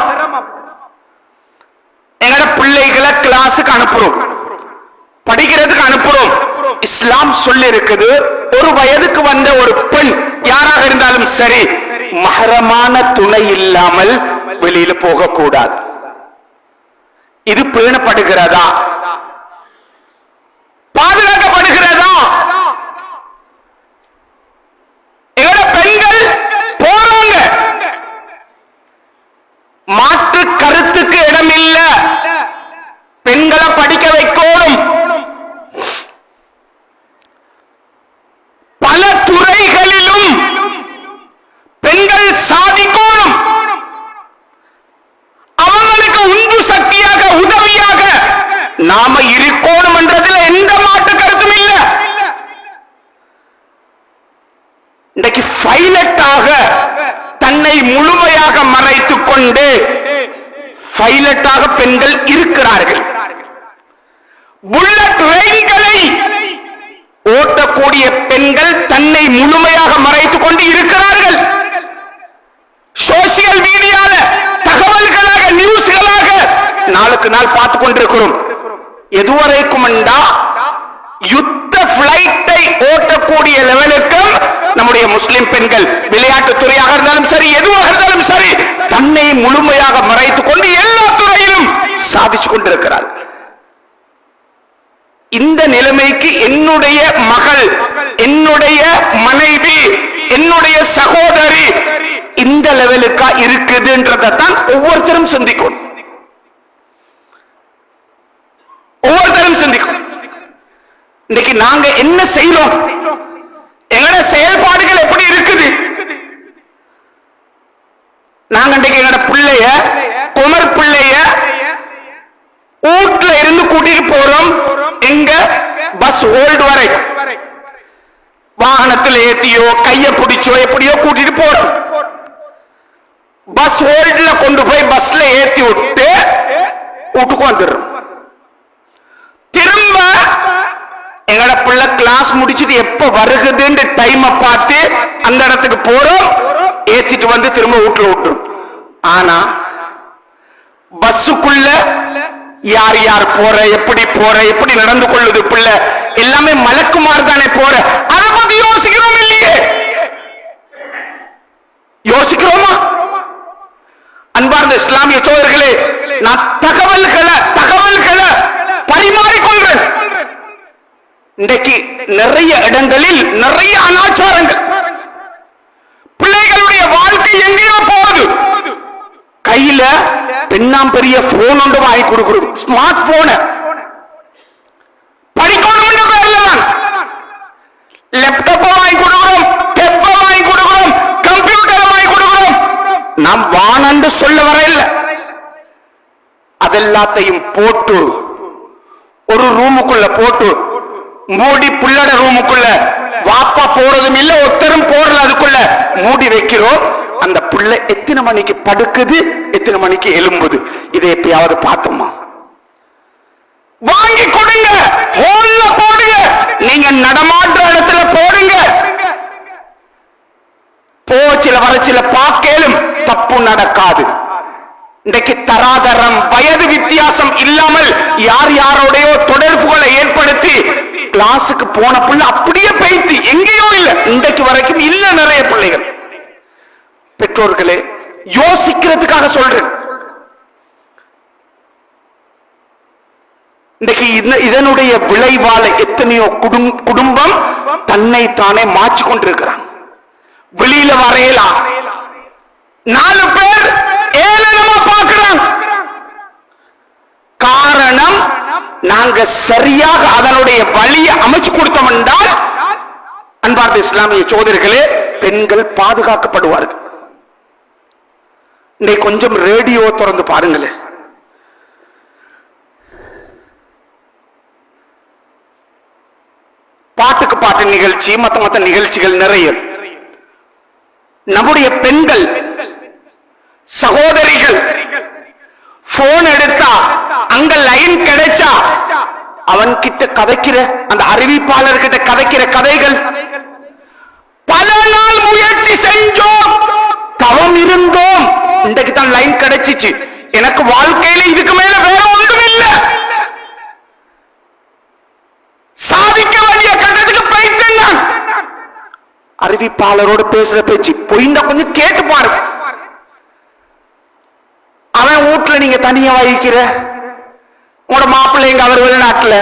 எங்கட பிள்ளைகளை கிளாஸுக்கு அனுப்புறோம், படிக்கிறதுக்கு அனுப்புறோம். இஸ்லாம் சொல்லி இருக்குது, ஒரு வயதுக்கு வந்த ஒரு பெண் யாராக இருந்தாலும் சரி, மஹரமான துணை இல்லாமல் வெளியில போகக்கூடாது. இது பேணப்படுகிறதா? பாதுகாக்கப்படுகிறதா? பெண்கள் போறாங்க, மாற்று கருத்துக்கு இடம் இல்ல. பெண்களை படிக்க வைக்கணும். பல துறைகளிலும் பெண்கள் சாதிக்கணும். அவங்களுக்கு உந்து சக்தியாக, உதவியாக நாம இருக்கணும் என்றதில் எந்த மாற்று கருத்தும் இல்ல. இன்றைக்கு பைலட்டாக தன்னை முழுமையாக மறைத்துக் கொண்டு பைலட்டாக பெண்கள் இருக்கிறார்கள். புல்லட் ட்ரெயின்களை ஓட்டக்கூடிய பெண்கள் தன்னை முழுமையாக மறைத்துக் கொண்டு இருக்கிறார்கள். சோசியல் மீடியால தகவல்களாக, நியூஸ்களாக நாளுக்கு நாள் பார்த்துக் கொண்டிருக்கிறோம். எதுவரைக்கும் யுத்த பிளைட்டை ஓட்டக்கூடிய லெவலுக்கும் நம்முடைய முஸ்லிம் பெண்கள், விளையாட்டு துறையாக இருந்தாலும் சரி, எதுவாக இருந்தாலும் சரி, தன்னை முழுமையாக மறைத்துக் கொண்டு எல்லா துறையிலும் சாதிச்சு கொண்டிருக்கிறார். இந்த நிலைமைக்கு என்னுடைய மகள், என்னுடைய மனைவி, என்னுடைய சகோதரி இந்த லெவலுக்கா இருக்குதுன்றதான் ஒவ்வொருத்தரும் சிந்திக்கணும். ஒவ்வொருத்தரும் சிந்திக்கணும். இன்னைக்கு நாங்க என்ன செய்யறோம்? எங்கட செயல்பாடுகள் எப்படி இருக்குது? நாங்க இன்றைக்கு எங்கட பிள்ளைய, குமர் பிள்ளைய வீட்டுல இருந்து கூட்டிட்டு போறோம். எங்க பஸ் ஹோல்டு வரை வாகனத்தில் ஏத்தியோ கைய பிடிச்சோ எப்படியோ கூட்டிட்டு போறோம். பஸ் ஹோல்ட்ல கொண்டு போய் பஸ்ல ஏத்தி விட்டு வீட்டுக்கு வந்துடுறோம். திரும்ப எங்கட பிள்ளை கிளாஸ் முடிச்சுட்டு எப்ப வருகுதுன்னு டைம் பார்த்து அந்த இடத்துக்கு போறோம், ஏத்திட்டு வந்து திரும்ப வீட்டுல விட்டுரும். ஆனா பஸ்ஸுக்குள்ள யார் யார் போற, எப்படி நடந்து கொள்ளுது பிள்ளை, எல்லாமே மலக்குமார் தானே போற. அதை பத்தி யோசிக்கிறோம் இல்லையே? யோசிக்கிறோமா? அன்பார்ந்த இஸ்லாமிய சோதர்களே, நான் தகவல்களை பரிமாறிக்கொள்றேன். இன்றைக்கு நிறைய இடங்களில் நிறைய அனாச்சாரங்கள், பிள்ளைகளுடைய வாழ்க்கை எங்கேயோ போகுது. கையில பெண்ணாம் பெரிய போன் ஒன்று வாங்கி கொடுக்கிறோம், ஸ்மார்ட் போன. படிக்கணும் என்ற பேர்ல லேப்டாப் வாங்கி கொடுக்கிறோம், டெப்ப வாங்கி கொடுக்கிறோம், கம்ப்யூட்டர் வாங்கி கொடுக்கிறோம். நாம் வானண்டு சொல்ல வரையில்லை. அதெல்லாத்தையும் போட்டு ஒரு ரூமுக்குள்ள போட்டு மூடி, புள்ளட ரூமுக்குள்ள வாப்பா போறதும் இல்ல, ஒத்தரும் போறல, அதுக்குள்ள மூடி வைக்கிறோம். அந்த புள்ள எத்தனை மணிக்கு படுக்குது, எத்தனை மணிக்கு எழும்புது, இதை எப்பயாவது பார்த்தோமா? வாங்கி கொடுங்க, ஹோல்ல போடுங்க, நீங்க நடமாடுற இடத்துல போடுங்க. போச்சில வரச்சில பாக்கேலும் தப்பு நடக்காது. இன்றைக்கு தராதரம், வயது வித்தியாசம் இல்லாமல் யார் யாரோடையோ தொடர்புகளை ஏற்படுத்தி கிளாஸுக்கு போன புள்ள அப்படியே பேய்த்து எங்கேயோ இல்ல, இன்றைக்கு வரைக்கும் இல்ல நிறைய பிள்ளைகள். பெற்றோர்களே, யோசிக்கிறதுக்காக சொல்றேன். இன்றைக்கு இதனுடைய விளைவால எத்தனையோ குடும்பம் தன்னை தானே மாற்றி கொண்டிருக்கிறான். வெளியில வரையலாம், 4 பேர் ஏளனமா பார்க்கிறான். காரணம், நாங்க சரியாக அதனுடைய வழியை அமைச்சு கொடுத்தோம் என்றால், அன்பார்ந்த இஸ்லாமிய சோதர்களே, பெண்கள் பாதுகாக்கப்படுவார்கள். இன்னைக்கு கொஞ்சம் ரேடியோ திறந்து பாருங்களேன். பாட்டுக்கு பாட்டு நிகழ்ச்சி, மத்த நிகழ்ச்சிகள் நிறைய. நம்முடைய பெண்கள் சகோதரிகள் போன் எடுத்தா, அங்க லைன் கிடைச்சா, அவன் கிட்ட கதைக்கிற, அந்த அறிவிப்பாளர் கிட்ட கதைக்கிற கதைகள், பல நாள் முயற்சி செஞ்சோம், தவம் இருந்தோம், இன்றைக்கு தான் லைன் கிடைச்சிச்சு, எனக்கு வாழ்க்கையில இதுக்கு மேல வேற ஒன்றும் இல்ல, சாதிக்க வேண்டிய கட்டத்துக்கு போயிட்டேன் நான். அறிவிப்பாளரோடு பேசுற பேச்சு பொய்ந்தா கொஞ்சம் கேட்டு பாருங்க. அவன் வீட்டுல நீங்க தனியா வகிக்கிற, உங்களோட மாப்பிள்ளைங்க அவர் வெளிநாட்டுல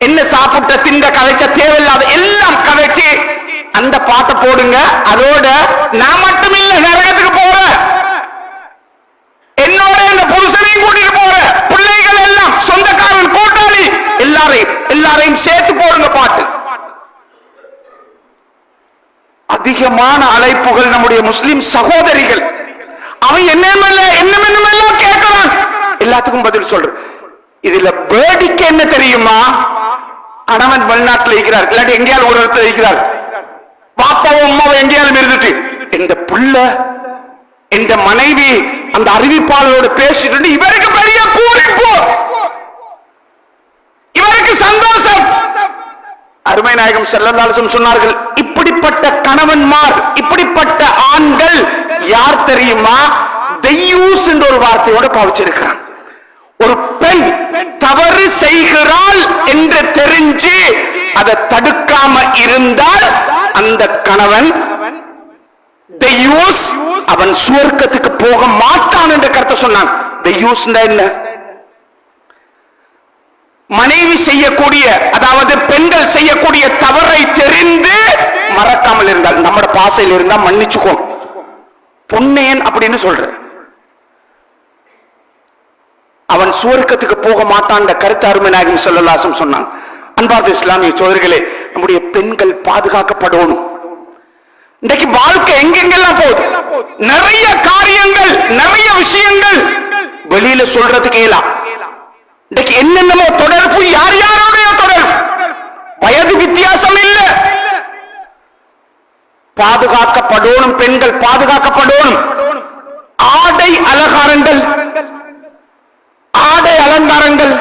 என்ன சாப்பிட்ட திண்ட கதைச்ச தேவையில்லாத எல்லாம் கதைச்சு அந்த பாட்டை போடுங்க. அதோட நான் மட்டும் இல்ல நரகத்துக்கு போற, என்னோட இந்த புருஷனையும் கூட்டிட்டு போற, பிள்ளைகள் எல்லாம், சொந்தக்காரன், கூட்டாளி எல்லாரையும் சேர்த்து போடுங்க பாட்டு. அதிகமான அழைப்புகள் நம்முடைய முஸ்லிம் சகோதரிகள், அவன் என்னமெல்லாம் கேட்கிறான், எல்லாத்துக்கும் பதில் சொல்ற. இதுல வேடிக்கை என்ன தெரியுமா? கணவன் வெளிநாட்டில் இருக்கிறார், இல்லாட்டி எங்கேயாவது ஒரு இடத்துல இருக்கிறார், பாப்பாவும் அம்மாவும் எங்கேயாவது இருந்துட்டு, இந்த புள்ள இந்த மனைவி அந்த அறிவிப்பாளரோடு பேசிட்டு, இவருக்கு பெரிய பூரிப்பு, இவருக்கு சந்தோஷம். அருமை நாயகம் ஸல்லல்லாஹு அலைஹி வஸல்லம் சொன்னார்கள், இப்படிப்பட்ட கணவன்மார், இப்படிப்பட்ட ஆண்கள் யார் தெரியுமா? தெய்யூஸ் என்ற ஒரு வார்த்தையோட பாவிச்சிருக்கிறான். ஒரு பெண் தவறு செய்கிறாள் என்று தெரிஞ்சு அதை தடுக்காம இருந்தால் அந்த கணவன் தெய்யூஸ், அவன் சுவர்க்கத்துக்கு போக மாட்டான் என்ற கருத்தை சொன்னான். தெய்யூஸ் என்ன? மனைவி செய்யக்கூடிய, அதாவது பெண்கள் செய்யக்கூடிய தவறை தெரிந்து மறக்காமல் இருந்தால், நம்மட பாசையில் இருந்தா மன்னிச்சுக்கோ, பொன்னேன் அப்படின்னு சொல்ற, அவன் சுவர்க்கத்துக்கு போக மாட்டான் கருத்து அருமை நாயகம் ஸல்லல்லாஹு அலைஹி வஸல்லம் சொன்னான். அன்பார்ந்த இஸ்லாமிய சோதர்களே, நம்முடைய பெண்கள் பாதுகாக்கப்படணும். இன்றைக்கு வாழ்க்கை எங்கெங்கெல்லாம் போகுது, நிறைய காரியங்கள், நிறைய விஷயங்கள் வெளியில சொல்றதுக்கு இயலாம். இன்றைக்கு என்னென்னமோ தொடர்பு, யார் யாரோடைய தொடர்பு, வயது வித்தியாசம் இல்ல. பாதுகாக்கப்படணும், பெண்கள் பாதுகாக்கப்படணும். ஆடை அலங்காரங்கள், ஆடை அலங்காரங்கள்.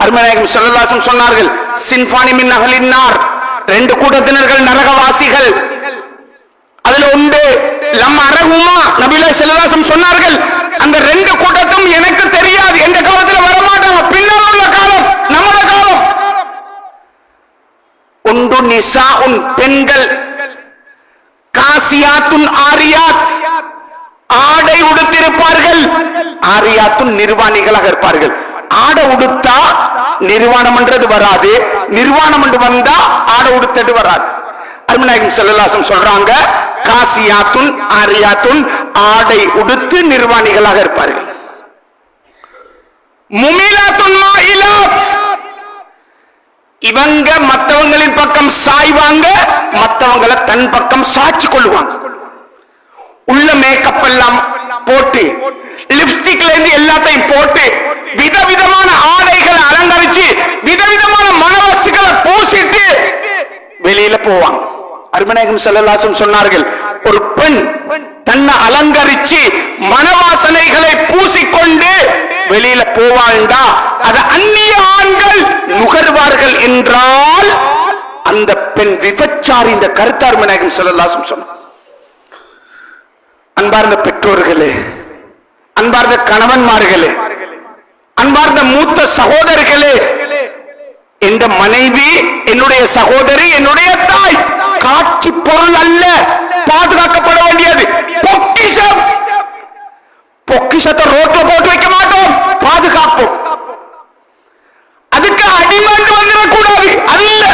அருமைநாயகம் ஸல்லல்லாஹு அலைஹி வஸல்லம் சொன்னார்கள், சின்ஃபானி மின் அஹ்லின் நார், ரெண்டு கூட்டத்தினர்கள் நரகவாசிகள். அதுல உண்டு லம் அரஹுமா, நபிகள் ஸல்லல்லாஹு அலைஹி வஸல்லம் சொன்னார்கள், அந்த ரெண்டு கூட்டத்தும் எனக்கு தெரியாது, எந்த காலத்துல வரமாட்டாங்க, பின்னால் உள்ள காலம், நம்மள காலம். உண்டு நிசாஉன், பெண்கள், காசியாத்துன் ஆரியாத், ஆடை உடுத்திருப்பார்கள், ஆரியாத்துன் நிர்வாணிகளாக இருப்பார்கள். ஆடை உடுத்தா நிர்வாணம் என்றது வராது, நிர்வாணம் என்று வந்தா ஆடை உடுத்தது வராது. அருமைநாயகம் ஸல்லல்லாஹு அலைஹி வஸல்லம் சொல்றாங்க, காசியாத்துன் ஆரியாத்துன், ஆடை உடுத்து நிர்வாணிகளாக இருப்பார்கள். முமிலாத்துன் மாயிலாத், இவங்க மற்றவங்களின் பக்கம் சாய்வாங்க, மற்றவங்களை தன் பக்கம் சாட்சி கொள்வாங்க. உள்ள மேக்கப் எல்லாம் போட்டு, லிப்ஸ்டிக்ல இருந்து எல்லாத்தையும் போட்டு, விதவிதமான ஆடைகளை அலங்கரிச்சு, விதவிதமான மனவஸ்துக்களை பூசிட்டு வெளியில போவாங்க. அருமைநாயகம் ஸல்லல்லாஹு அலைஹி வஸல்லம் சொன்னார்கள், ஒரு பெண் தன்னை அலங்கரிச்சு மனவாசனைகளை பூசிக்கொண்டு வெளியில போவாண்டா அது அந்நிய ஆண்கள் நுகர்வார்கள் என்றால் அந்த பெண் விபச்சாரி. இந்த கருத்து அருமைநாயகம் ஸல்லல்லாஹு அலைஹி வஸல்லம் சொன்னார். அன்பார்ந்த பெற்றோர்களே, அன்பார்ந்த கணவன்மார்களே, அன்பார்ந்த மூத்த சகோதரர்களே, என்ற மனைவி என்னுடைய சகோதரி, என்னுடைய தாய், காட்சி பொருள் அல்ல, பாதுகாக்கப்பட வேண்டியது பொக்கிஷம். பொக்கிஷத்தை ரோட்ல போட்டு வைக்க மாட்டோம், பாதுகாப்போம். அதுக்கு அடிமாண்டு வந்துடக்கூடாது, அது இல்ல.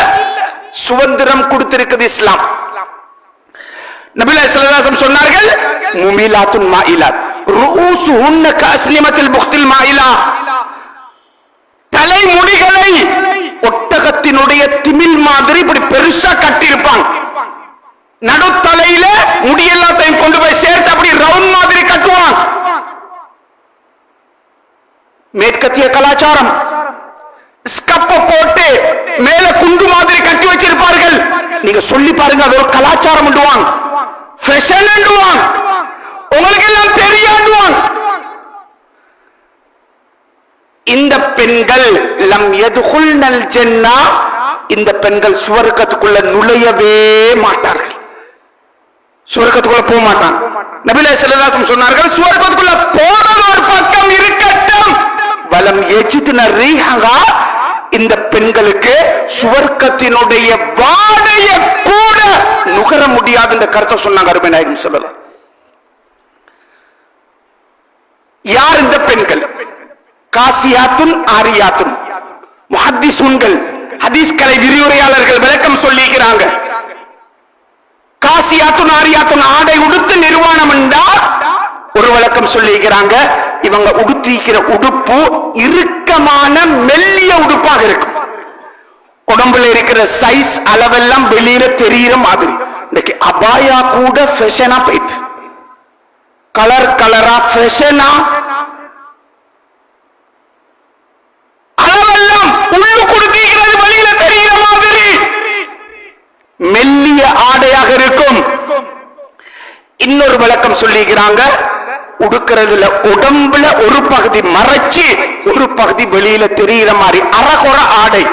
சுதந்திரம் கொடுத்திருக்குது இஸ்லாம். நபிகள் ஸல்லல்லாஹு அலைஹி வஸல்லம் சொன்னார்கள், முமிலாத்துன் மாயிலாத், ரூஸுஹுன்ன கஅஸ்லிமத்தில் புக்தில் மாயிலா, தலைமுடிகளை ஒட்டகத்தினுடைய திமில் மாதிரி இப்படி பெருசா கட்டி இருப்பாங்க. நடுத்தலையில முடி எல்லாத்தையும் கொண்டு போய் சேர்த்து அப்படி ரவுண்ட் மாதிரி கட்டுவாங்க. மேற்கத்திய கலாச்சாரம், ஸ்கப்ப போட்டு மேல குண்டு மாதிரி கட்டி வச்சிருப்பார்கள். நீங்க சொல்லி பாருங்க, அது ஒரு கலாச்சாரம் என்றுவாங்க, ஃபேஷன் என்றுவாங்க, உங்களுக்கு எல்லாம் தெரியாதுவாங்க. இந்த பெண்கள் லம் யதுகுல்னல் ஜன்னா, இந்த பெண்கள் சுவர்க்கத்துக்குள்ள நுழையவே மாட்டார்கள், சுவர்க்கத்துக்குள்ள போக மாட்டாங்க. நபிகள் ஸல்லல்லாஹு அலைஹி வஸல்லம் சொன்னார்கள், சுவர்க்கத்துக்குள்ள போறது ஒரு பக்கம் இருக்கட்டும், வலம் யஜித்ன ரீஹா, இந்த பெண்களுக்கு சுவர்க்கத்தினுடைய வாடையை கூட நுகர முடியாது என்ற கருத்தை சொன்னாங்க அருமைநாயகம் ஸல்லல்லாஹு. யார் இந்த பெண்கள்? காசியாத்துன் ஆரியாத்துன். முஹத்திஸூன்கள், ஹதீஸ் கலை விரிவுரையாளர்கள் விளக்கம் சொல்லிக்கிறாங்க. காசியாத்துன் ஆரியாத்துன், ஆடை உடுத்து நிர்வாணம் என்றா ஒரு விளக்கம் சொல்லிக்கிறாங்க, இவங்க உடுத்திக்கிற உடுப்பு இறுக்கமான மெல்லிய உடுப்பாக இருக்கும். உடம்புல இருக்கிற சைஸ் அளவெல்லாம் வெளியில தெரிகிற மாதிரி. இன்னைக்கு அபாயா கூட ஃபேஷனா போயிட்டு, கலர் கலரா ஃபேஷனா, அளவெல்லாம் உள்ளு கொடுத்திருக்கிறது வெளியில தெரிகிற மாதிரி மெல்லிய ஆடையாக இருக்கும். இன்னொரு விளக்கம் சொல்லிக்கிறாங்க, உடுக்கிறதுல உடம்புல ஒரு பகுதி மறைச்சு ஒரு பகுதி வெளியில தெரிகிற மாதிரி அறகுற ஆடை.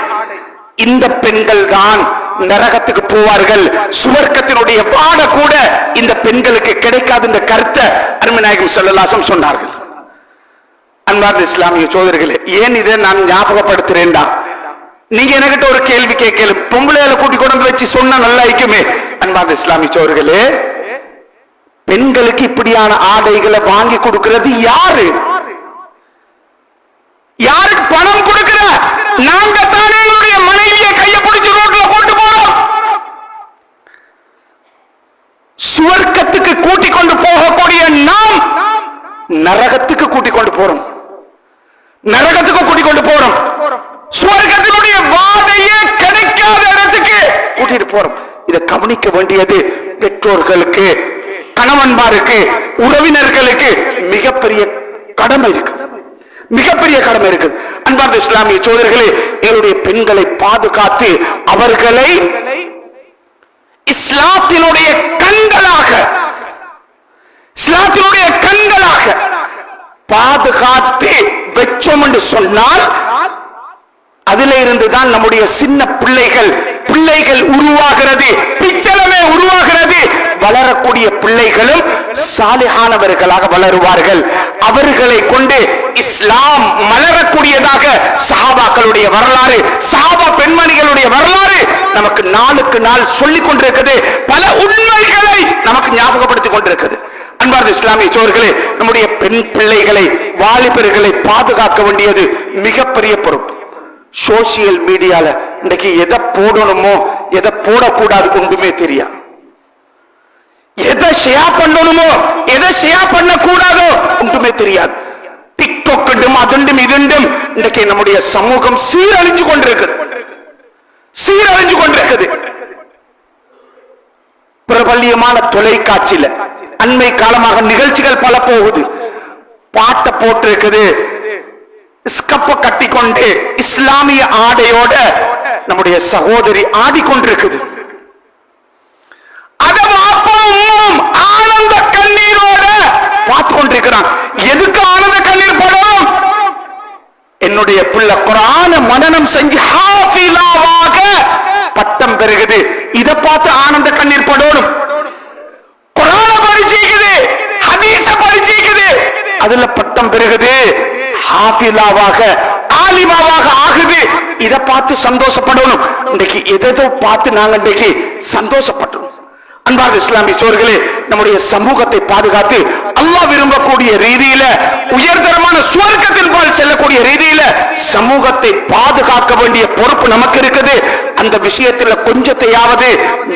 இந்த பெண்கள் தான் நரகத்துக்கு போவார்கள், சுவர்க்கத்தினுடைய வாட கூட இந்த பெண்களுக்கு கிடைக்காது என்ற கருத்தை அருமைநாயகம் ஸல்லல்லாஹு அலைஹி வஸல்லம் சொன்னார்கள். அன்பார்ந்த இஸ்லாமிய சோதரர்களே, ஏன் இதை நான் ஞாபகப்படுத்துறேன்டா, நீங்க என்கிட்ட ஒரு கேள்வி கேட்கலும், பொம்பளையால கூட்டி கொண்டு வச்சு சொன்னா நல்லா இருக்குமே. அன்பார்ந்த இஸ்லாமிய சோதரர்களே, பெண்களுக்கு இப்படியான ஆடைகளை வாங்கி கொடுக்கிறது யாரு? யாருக்கு பணம் கொடுக்கிற? நாங்க தானே என்னுடைய மனைவியை கையை பிடிச்சு ரோட்ல கொண்டு போறோம். சுவர்க்கத்துக்கு கூட்டிக் கொண்டு போகக்கூடிய நாம் நரகத்துக்கு கூட்டிக் கொண்டு போறோம், நரகத்துக்கு கூட்டிக் கொண்டு போறோம். சுவர்க்கத்தினுடைய வாடையே கிடைக்காத இடத்துக்கு கூட்டிட்டு போறோம். இதை கவனிக்க வேண்டியது பெற்றோர்களுக்கு, கணவன்மாருக்கு, உறவினர்களுக்கு மிகப்பெரிய கடமை இருக்கு, மிகப்பெரிய கடமை இருக்கு. அன்பார்ந்த இஸ்லாமிய சோதரர்களே, எங்களுடைய பெண்களை பாதுகாத்து அவர்களை இஸ்லாத்தினுடைய கண்களாக, இஸ்லாத்தினுடைய நம்முடைய கண்களாக பாதுகாத்து வெச்சோம் என்று சொன்னால் அதிலே இருந்துதான் நம்முடைய சின்ன பிள்ளைகள் உருவாகிறது, பிச்சளமே உருவாகிறது. வளரக்கூடிய பிள்ளைகளும் சாலிஹானவர்களாக வளருவார்கள். அவர்களை கொண்டு இஸ்லாம் மலரக்கூடியதாக சஹாபாக்களுடைய வரலாறு, சஹாபா பெண்மணிகளுடைய வரலாறு நமக்கு நாளுக்கு நாள் சொல்லிக் கொண்டிருக்கிறது. பல உண்மைகளை நமக்கு ஞாபகப்படுத்திக் கொண்டிருக்கிறது. அன்பார்ந்த இஸ்லாமிய சோர்களே, நம்முடைய பெண் பிள்ளைகளை, வாலிபர்களை பாதுகாக்க வேண்டியது மிகப்பெரிய பொறுப்பு. சோசியல் மீடியால இன்னைக்கு எதை போடணுமோ எதை போடக்கூடாது ஒன்றுமே தெரியாது. எதை ஷேர் பண்ணணுமோ எதை ஷேர் பண்ண கூடாதோ ஒன்றுமே தெரியாது. டிக்டாக் அதுண்டும் இதுண்டும் இன்னைக்கு நம்முடைய சமூகம் சீரழிஞ்சு கொண்டிருக்கிறது. பிரபல்யமான தொலைக்காட்சியில அண்மை காலமாக நிகழ்ச்சிகள் பல போகுது. பாட்டை போட்டிருக்குது, ஸ்கப்ப கட்டிக்கொண்டு இஸ்லாமிய ஆடையோட நம்முடைய சகோதரி ஆடிக்கொண்டிருக்குது. ஆனந்த கண்ணீரோட பார்த்து கொண்டிருக்கிறான். எதுக்கு ஆனந்த கண்ணீர் படும்? என்னுடைய பிள்ளை குர்ஆன மனனம் செஞ்சு ஹாஃபிலாவாக பட்டம் பெறுகிறது. இதை பார்த்து ஆனந்த கண்ணீர் படணும். குர்ஆன படிச்சிக்குது, ஹதீஸ படிச்சிக்குது, அதுல பட்டம் பெறுகிறது, ஹாஃபிலாவாக ஆலிமாவாக ஆகுது. இதை பார்த்து சந்தோஷப்படணும். இன்னைக்கு எதோ பார்த்து நாங்க இன்னைக்கு சந்தோஷப்பட்டோம். அன்பார்ந்த இஸ்லாமிய சோர்களே, நம்முடைய சமூகத்தை பாதுகாத்து அல்லாஹ் விரும்பக்கூடிய ரீதியில உயர்தரமான சுவர்க்கத்தின் பால் செல்லக்கூடிய ரீதியில சமூகத்தை பாதுகாக்க வேண்டிய பொறுப்பு நமக்கு இருக்குது. அந்த விஷயத்தில் கொஞ்சத்தையாவது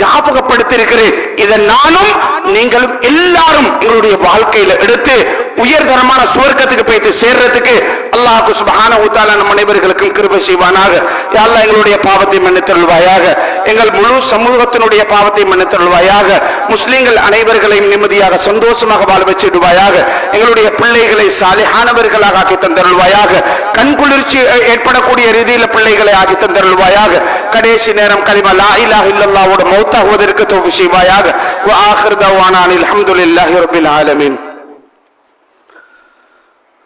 ஞாபகப்படுத்தி இருக்கிறேன். இதை நானும் நீங்களும் எல்லாரும் எங்களுடைய வாழ்க்கையில எடுத்து உயர்தரமான சுவர்க்கத்துக்கு போய்த்து சேர்றதுக்கு அல்லாஹ் சுப்ஹானஹு வ தஆலா நம் அனைவர்களுக்கும் கிருபை செய்வானாக. யா அல்லாஹ், எங்களுடைய பாவத்தை மன்னித்தருள்வாயாக, எங்கள் முழு சமூகத்தினுடைய பாவத்தை மன்னித்தருள்வாயாக, முஸ்லிம்கள் அனைவர்களையும் நிம்மதியாக சந்தோஷமாக வாழ வச்சிடுவாயாக, எங்களுடைய பிள்ளைகளை சாலிஹானவர்களாக ஆக்கி தந்தருள்வாயாக, கண் குளிர்ச்சி ஏற்படக்கூடிய ரீதியில் பிள்ளைகளை ஆக்கி தந்தருள்வாயாக, கடைசி நேரம் கலிமா லா இலாஹ இல்லல்லாஹ்வோட மௌத்தாகுவதற்கு தௌஃபீக் செய்வாயாக. வ ஆகிர் தஅவானா அல்ஹம்துலில்லாஹி ரப்பில் ஆலமீன்.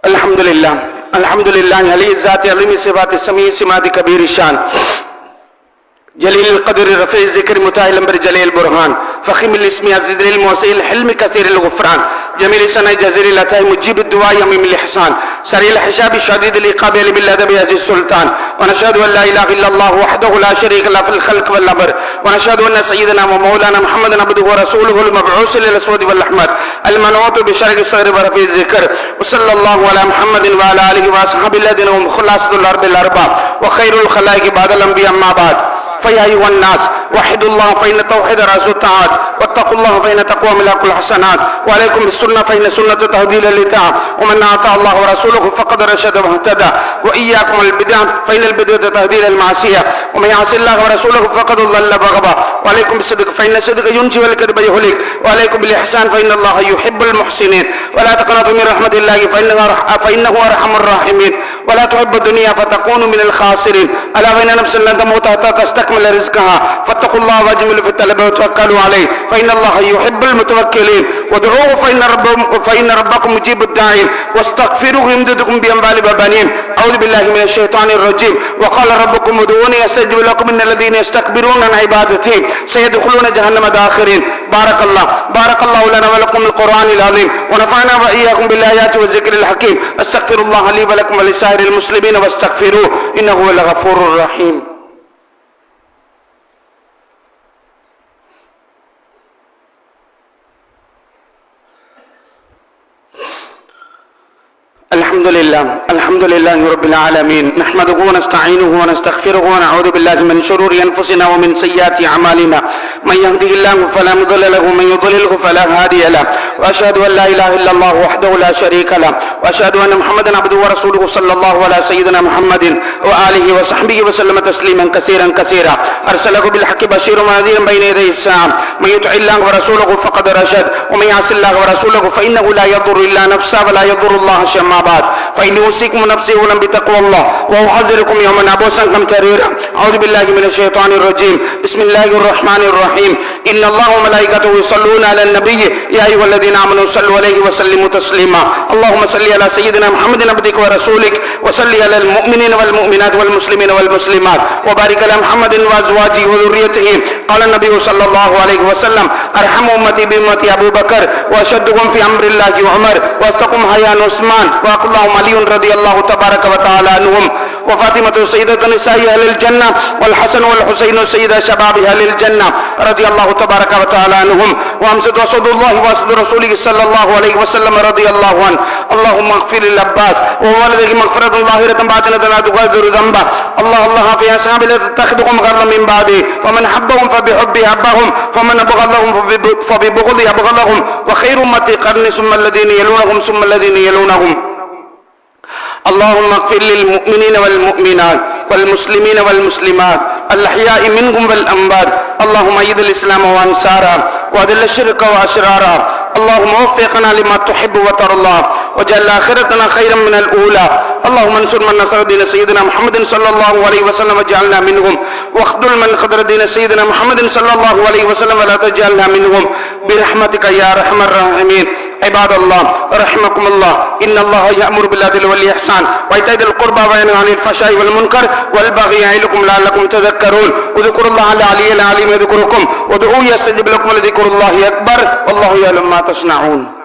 அல்ஹம்துலில்லாஹ் அல்ஹம்துலில்லாஹி அலி ذات علم صفات السميع سمات كبير الشان جليل القدر رفيع الذكر متعال امر جليل البرهان فخم الاسم عزيز الموسع الحلم كثير الغفران جميل الثناء جزيل العطاء مجيب الدعاء يميم الاحسان سريع الحساب شديد العقاب علم الادب عزيز السلطان ونشهد ان لا اله الا الله وحده لا شريك له في الخلق والامر ونشهد ان سيدنا ومولانا محمدا عبده ورسوله المبعوث للاسود والاحمر المنعوت بشرع الصدر ورفيع الذكر وصلى الله على محمد وعلى اله واصحابه الذين هم خلاصة الارض الارباب وخير الخلائق بعد الانبياء اما بعد. فيا أيها الناس وحدوا الله فإن التوحيد رأس الطاعات واتقوا الله فإن تقوى ملاك الحسنات وعليكم بالسنة فإن سنة تهدي للطاعة ومن أطاع الله ورسوله فقد رشد واهتدى وإياكم البدع فإن البدعة تهدي للمعصية ومن يعص الله ورسوله فقد ضل وغوى وعليكم بالصدق فإن الصدق ينجي والكذب يهلك وعليكم بالإحسان فإن الله يحب المحسنين ولا تقنطوا من رحمة الله فإنه أرحم الراحمين ولا تحبوا الدنيا فتكونوا من الخاسرين ألا وإن نفسا لن تموت حتى تستكمل رزقها فاتقوا الله واجملوا في الطلب وتوكلوا عليه فإن الله يحب المتوكلين وادعوه فإن ربكم مجيب الداعين واستغفروه يمددكم بأموال وبنين. أعوذ بالله من الشيطان الرجيم. وقال ربكم ادعوني أستجب لكم إن الذين يستكبرون عن عبادتي سيدخلون جهنم داخرين. بارك الله لنا ولكم القرآن العظيم ونفعنا وإياكم بالآيات والذكر الحكيم. أستغفر الله لي ولكم ولسائر المسلمين واستغفروه إنه هو الغفور الرحيم. الحمد لله رب العالمين نحمده ونستعينه ونستغفره ونعوذ بالله من شرور أنفسنا ومن سيئات أعمالنا من يهده الله فلا مضل له ومن يضلله فلا هادي له وأشهد أن لا إله إلا الله وحده لا شريك له وأشهد أن محمدا عبده ورسوله صلى الله على سيدنا محمد وآله وصحبه وسلم تسليما كثيرا أرسله بالحق بشيرا ونذيرا بين يدي الساعة من يطع الله ورسوله فقد رشد ومن يعص الله ورسوله فإنه لا يضر إلا نفسه ولا يضر الله شيئا ما بعد فإني أوصيكم نفسي أولا بتقوى الله وأحذركم يوما عبوسا قمطريرا. أعوذ بالله من الشيطان الرجيم. بسم الله الرحمن الرحيم. إن الله وملائكته يصلون على النبي يا أيها الذين آمنوا صلوا عليه وسلموا تسليما اللهم صل على سيدنا محمد عبدك ورسولك وصل على المؤمنين والمؤمنات والمسلمين والمسلمات وبارك على محمد وأزواجه وذريته قال النبي صلى الله عليه وسلم أرحم أمتي بأمتي أبو بكر وأشدهم في أمر الله عمر وأصدقهم حياء عثمان وأقلهم علي رضي الله تبارك وتعالى عنهم وفاطمة سيدة نساء أهل الجنة والحسن والحسين سيد شباب أهل الجنة رضي الله تبارك وتعالى عنهم وأمسد وصد الله وأسد رسوله صلى الله عليه وسلم رضي الله عنه اللهم اغفر للعباس وولده مغفرة ظاهرة باطنة لا تغادر ذنبا الله في أصحاب لا تتخذهم غرا من بعده ومن حبهم فبحبه حبهم ومن أبغضهم فببغضه أبغضهم وخير أمتي قرني ثم الذين يلونهم ثم الذين يلونهم اللهم اغفر للمؤمنين والمؤمنات والمسلمين والمسلمات الأحياء منهم والأموات اللهم أيد الإسلام وأنصاره وأذل الشرك وأشراره اللهم وفقنا لما تحب وترضى وجعل آخرتنا خيرا من الأولى اللهم انصر من نصر دين سيدنا محمد صلى الله عليه وسلم وجعلنا منهم واخذل من خذل دين سيدنا محمد صلى الله عليه وسلم ولا تجعلنا منهم برحمتك يا أرحم الراحمين عباد الله رحمكم الله إن الله يأمر بالعدل والإحسان وإيتاء ذي القربى وينهى عن الفحشاء والمنكر والبغي يعظكم لعلكم تذكرون واذكروا الله العلي العظيم يذكركم وادعوه يستجب لكم ولذكر الله أكبر والله يعلم ما تصنعون